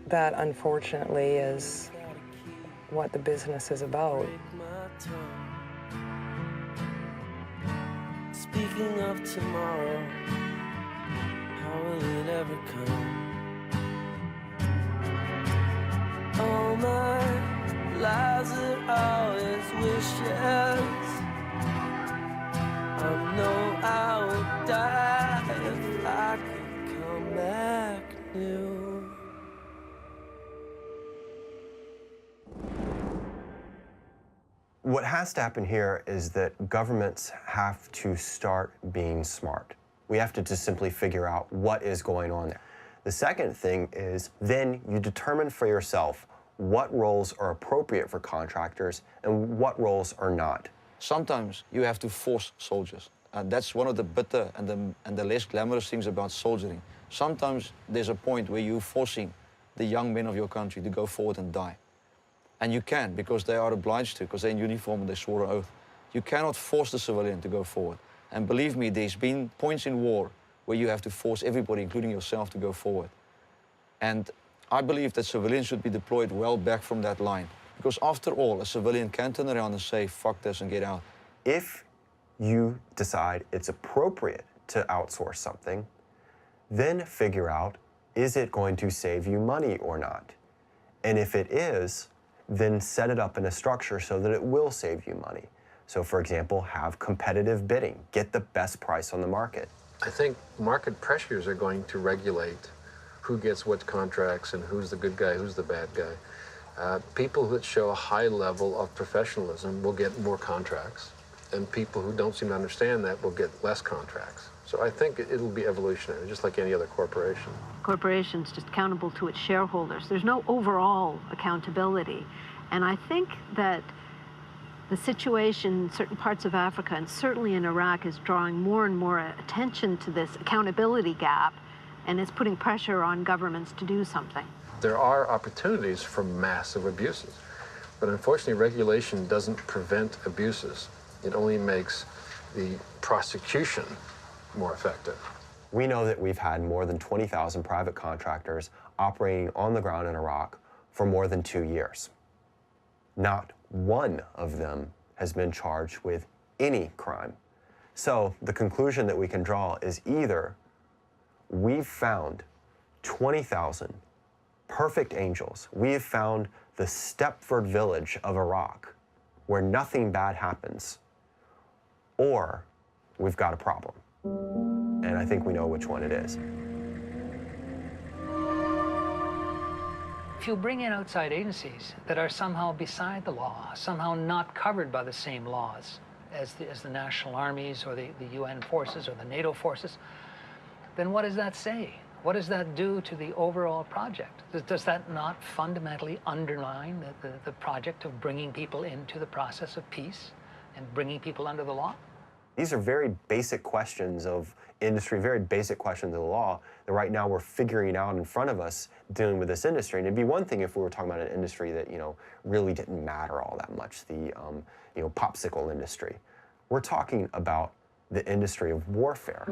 Speaker 9: that, unfortunately, is what the business is about.
Speaker 21: Speaking of tomorrow, how will it ever come? All my lives are always wishes. I know I would die if I could come back new.
Speaker 1: What has to happen here is that governments have to start being smart. We have to just simply figure out what is going on there. The second thing is then you determine for yourself what roles are appropriate for contractors and what roles are not.
Speaker 7: Sometimes you have to force soldiers. That's one of the bitter and the less glamorous things about soldiering. Sometimes there's a point where you're forcing the young men of your country to go forward and die. And you can, because they are obliged to, because they're in uniform and they swore an oath. You cannot force the civilian to go forward. And believe me, there's been points in war where you have to force everybody, including yourself, to go forward. And I believe that civilians should be deployed well back from that line. Because after all, a civilian can turn around and say, fuck this and get out.
Speaker 1: If you decide it's appropriate to outsource something, then figure out, is it going to save you money or not? And if it is, then set it up in a structure so that it will save you money. So for example, have competitive bidding, get the best price on the market.
Speaker 6: I think market pressures are going to regulate who gets what contracts and who's the good guy, who's the bad guy. People that show a high level of professionalism will get more contracts, and people who don't seem to understand that will get less contracts. So I think it'll be evolutionary, just like any other corporation.
Speaker 16: Corporation's just accountable to its shareholders. There's no overall accountability. And I think that the situation in certain parts of Africa, and certainly in Iraq, is drawing more and more attention to this accountability gap and it's putting pressure on governments to do something.
Speaker 6: There are opportunities for massive abuses, but unfortunately regulation doesn't prevent abuses. It only makes the prosecution more effective.
Speaker 1: We know that we've had more than 20,000 private contractors operating on the ground in Iraq for more than 2 years. Not one of them has been charged with any crime. So the conclusion that we can draw is either we've found 20,000 perfect angels. We have found the Stepford village of Iraq where nothing bad happens, or we've got a problem. And I think we know which one it is.
Speaker 2: If you bring in outside agencies that are somehow beside the law, somehow not covered by the same laws as the national armies or the UN forces or the NATO forces, then what does that say? What does that do to the overall project? Does that not fundamentally undermine the project of bringing people into the process of peace and bringing people under the law?
Speaker 1: These are very basic questions of industry, very basic questions of the law that right now we're figuring out in front of us dealing with this industry. And it'd be one thing if we were talking about an industry that, really didn't matter all that much, the, popsicle industry. We're talking about the industry of warfare.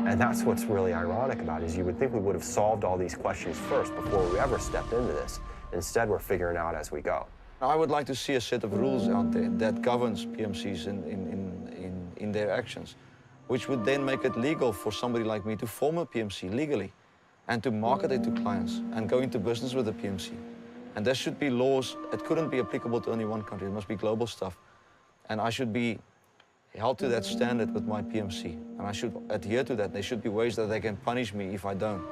Speaker 1: And that's what's really ironic about it, is you would think we would have solved all these questions first before we ever stepped into this. Instead, we're figuring out as we go.
Speaker 7: I would like to see a set of rules out there that governs PMCs in their actions, which would then make it legal for somebody like me to form a PMC legally and to market it to clients and go into business with a PMC. And there should be laws. It couldn't be applicable to only one country. It must be global stuff. And I should be held to that standard with my PMC. And I should adhere to that. There should be ways that they can punish me if I don't.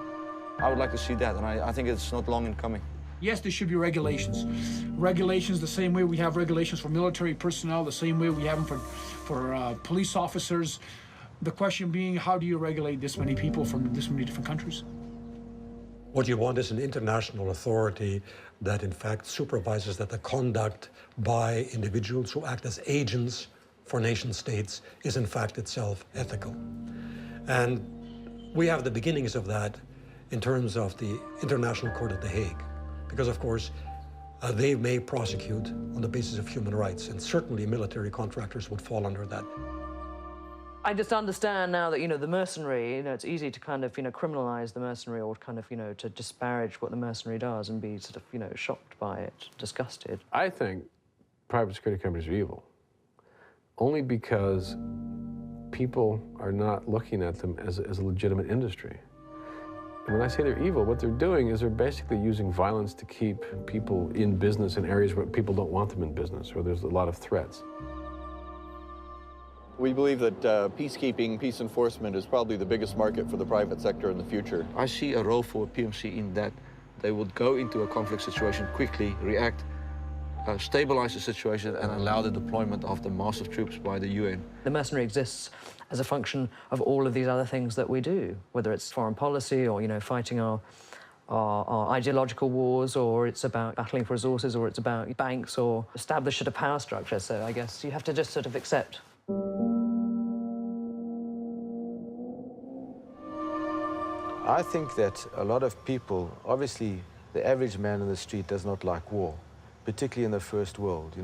Speaker 7: I would like to see that, and I think it's not long in coming.
Speaker 14: Yes, there should be regulations. Regulations the same way we have regulations for military personnel, the same way we have them for police officers. The question being, how do you regulate this many people from this many different countries?
Speaker 11: What you want is an international authority that in fact supervises that the conduct by individuals who act as agents for nation states is in fact itself ethical. And we have the beginnings of that in terms of the International Court at The Hague. Because, of course, they may prosecute on the basis of human rights, and certainly military contractors would fall under that.
Speaker 17: I just understand now that, the mercenary, it's easy to kind of, criminalize the mercenary or kind of, to disparage what the mercenary does and be sort of, shocked by it, disgusted.
Speaker 6: I think private security companies are evil, only because people are not looking at them as a legitimate industry. And when I say they're evil, what they're doing is they're basically using violence to keep people in business in areas where people don't want them in business, where there's a lot of threats.
Speaker 5: We believe that peacekeeping, peace enforcement is probably the biggest market for the private sector in the future.
Speaker 7: I see a role for a PMC in that they would go into a conflict situation quickly, react, stabilize the situation, and allow the deployment of the massive troops by the UN.
Speaker 17: The mercenary exists as a function of all of these other things that we do, whether it's foreign policy or, fighting our ideological wars, or it's about battling for resources, or it's about banks, or establishing a power structure. So I guess you have to just sort of accept.
Speaker 12: I think that a lot of people, obviously, the average man in the street does not like war, particularly in the first world.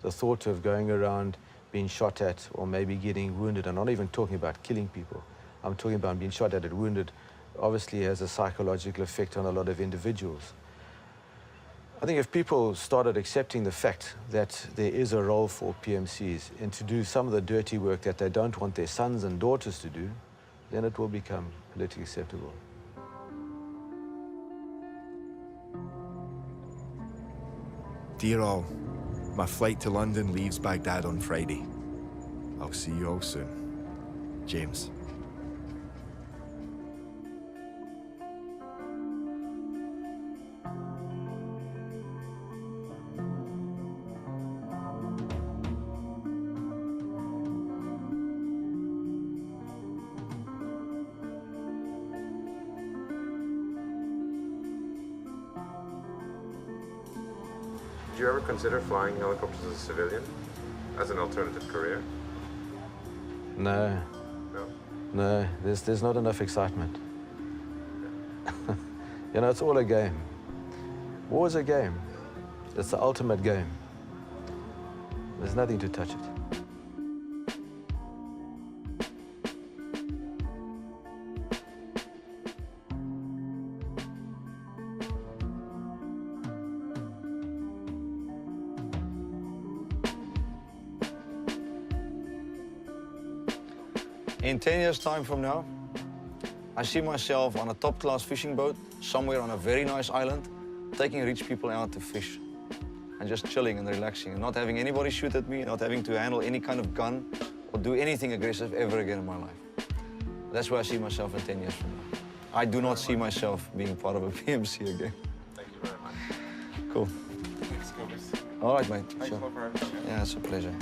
Speaker 12: The thought of going around being shot at or maybe getting wounded. I'm not even talking about killing people. I'm talking about being shot at and wounded, obviously has a psychological effect on a lot of individuals. I think if people started accepting the fact that there is a role for PMCs and to do some of the dirty work that they don't want their sons and daughters to do, then it will become politically acceptable.
Speaker 18: Dear all, my flight to London leaves Baghdad on Friday. I'll see you all soon. James.
Speaker 10: Did you ever consider flying helicopters as a civilian, as an alternative career?
Speaker 12: No.
Speaker 10: No?
Speaker 12: No, there's not enough excitement.
Speaker 10: Yeah.
Speaker 12: You know, it's all a game. War is a game. It's the ultimate game. There's nothing to touch it.
Speaker 7: In 10 years' time from now, I see myself on a top-class fishing boat somewhere on a very nice island, taking rich people out to fish and just chilling and relaxing and not having anybody shoot at me, not having to handle any kind of gun or do anything aggressive ever again in my life. That's where I see myself in 10 years from now. I do not see myself being part of a PMC again.
Speaker 10: Thank you very much.
Speaker 7: Cool.
Speaker 10: Thanks, Gomez.
Speaker 7: All right, mate.
Speaker 10: Thanks
Speaker 7: Sure.
Speaker 10: a lot for having me.
Speaker 7: Yeah, it's a pleasure.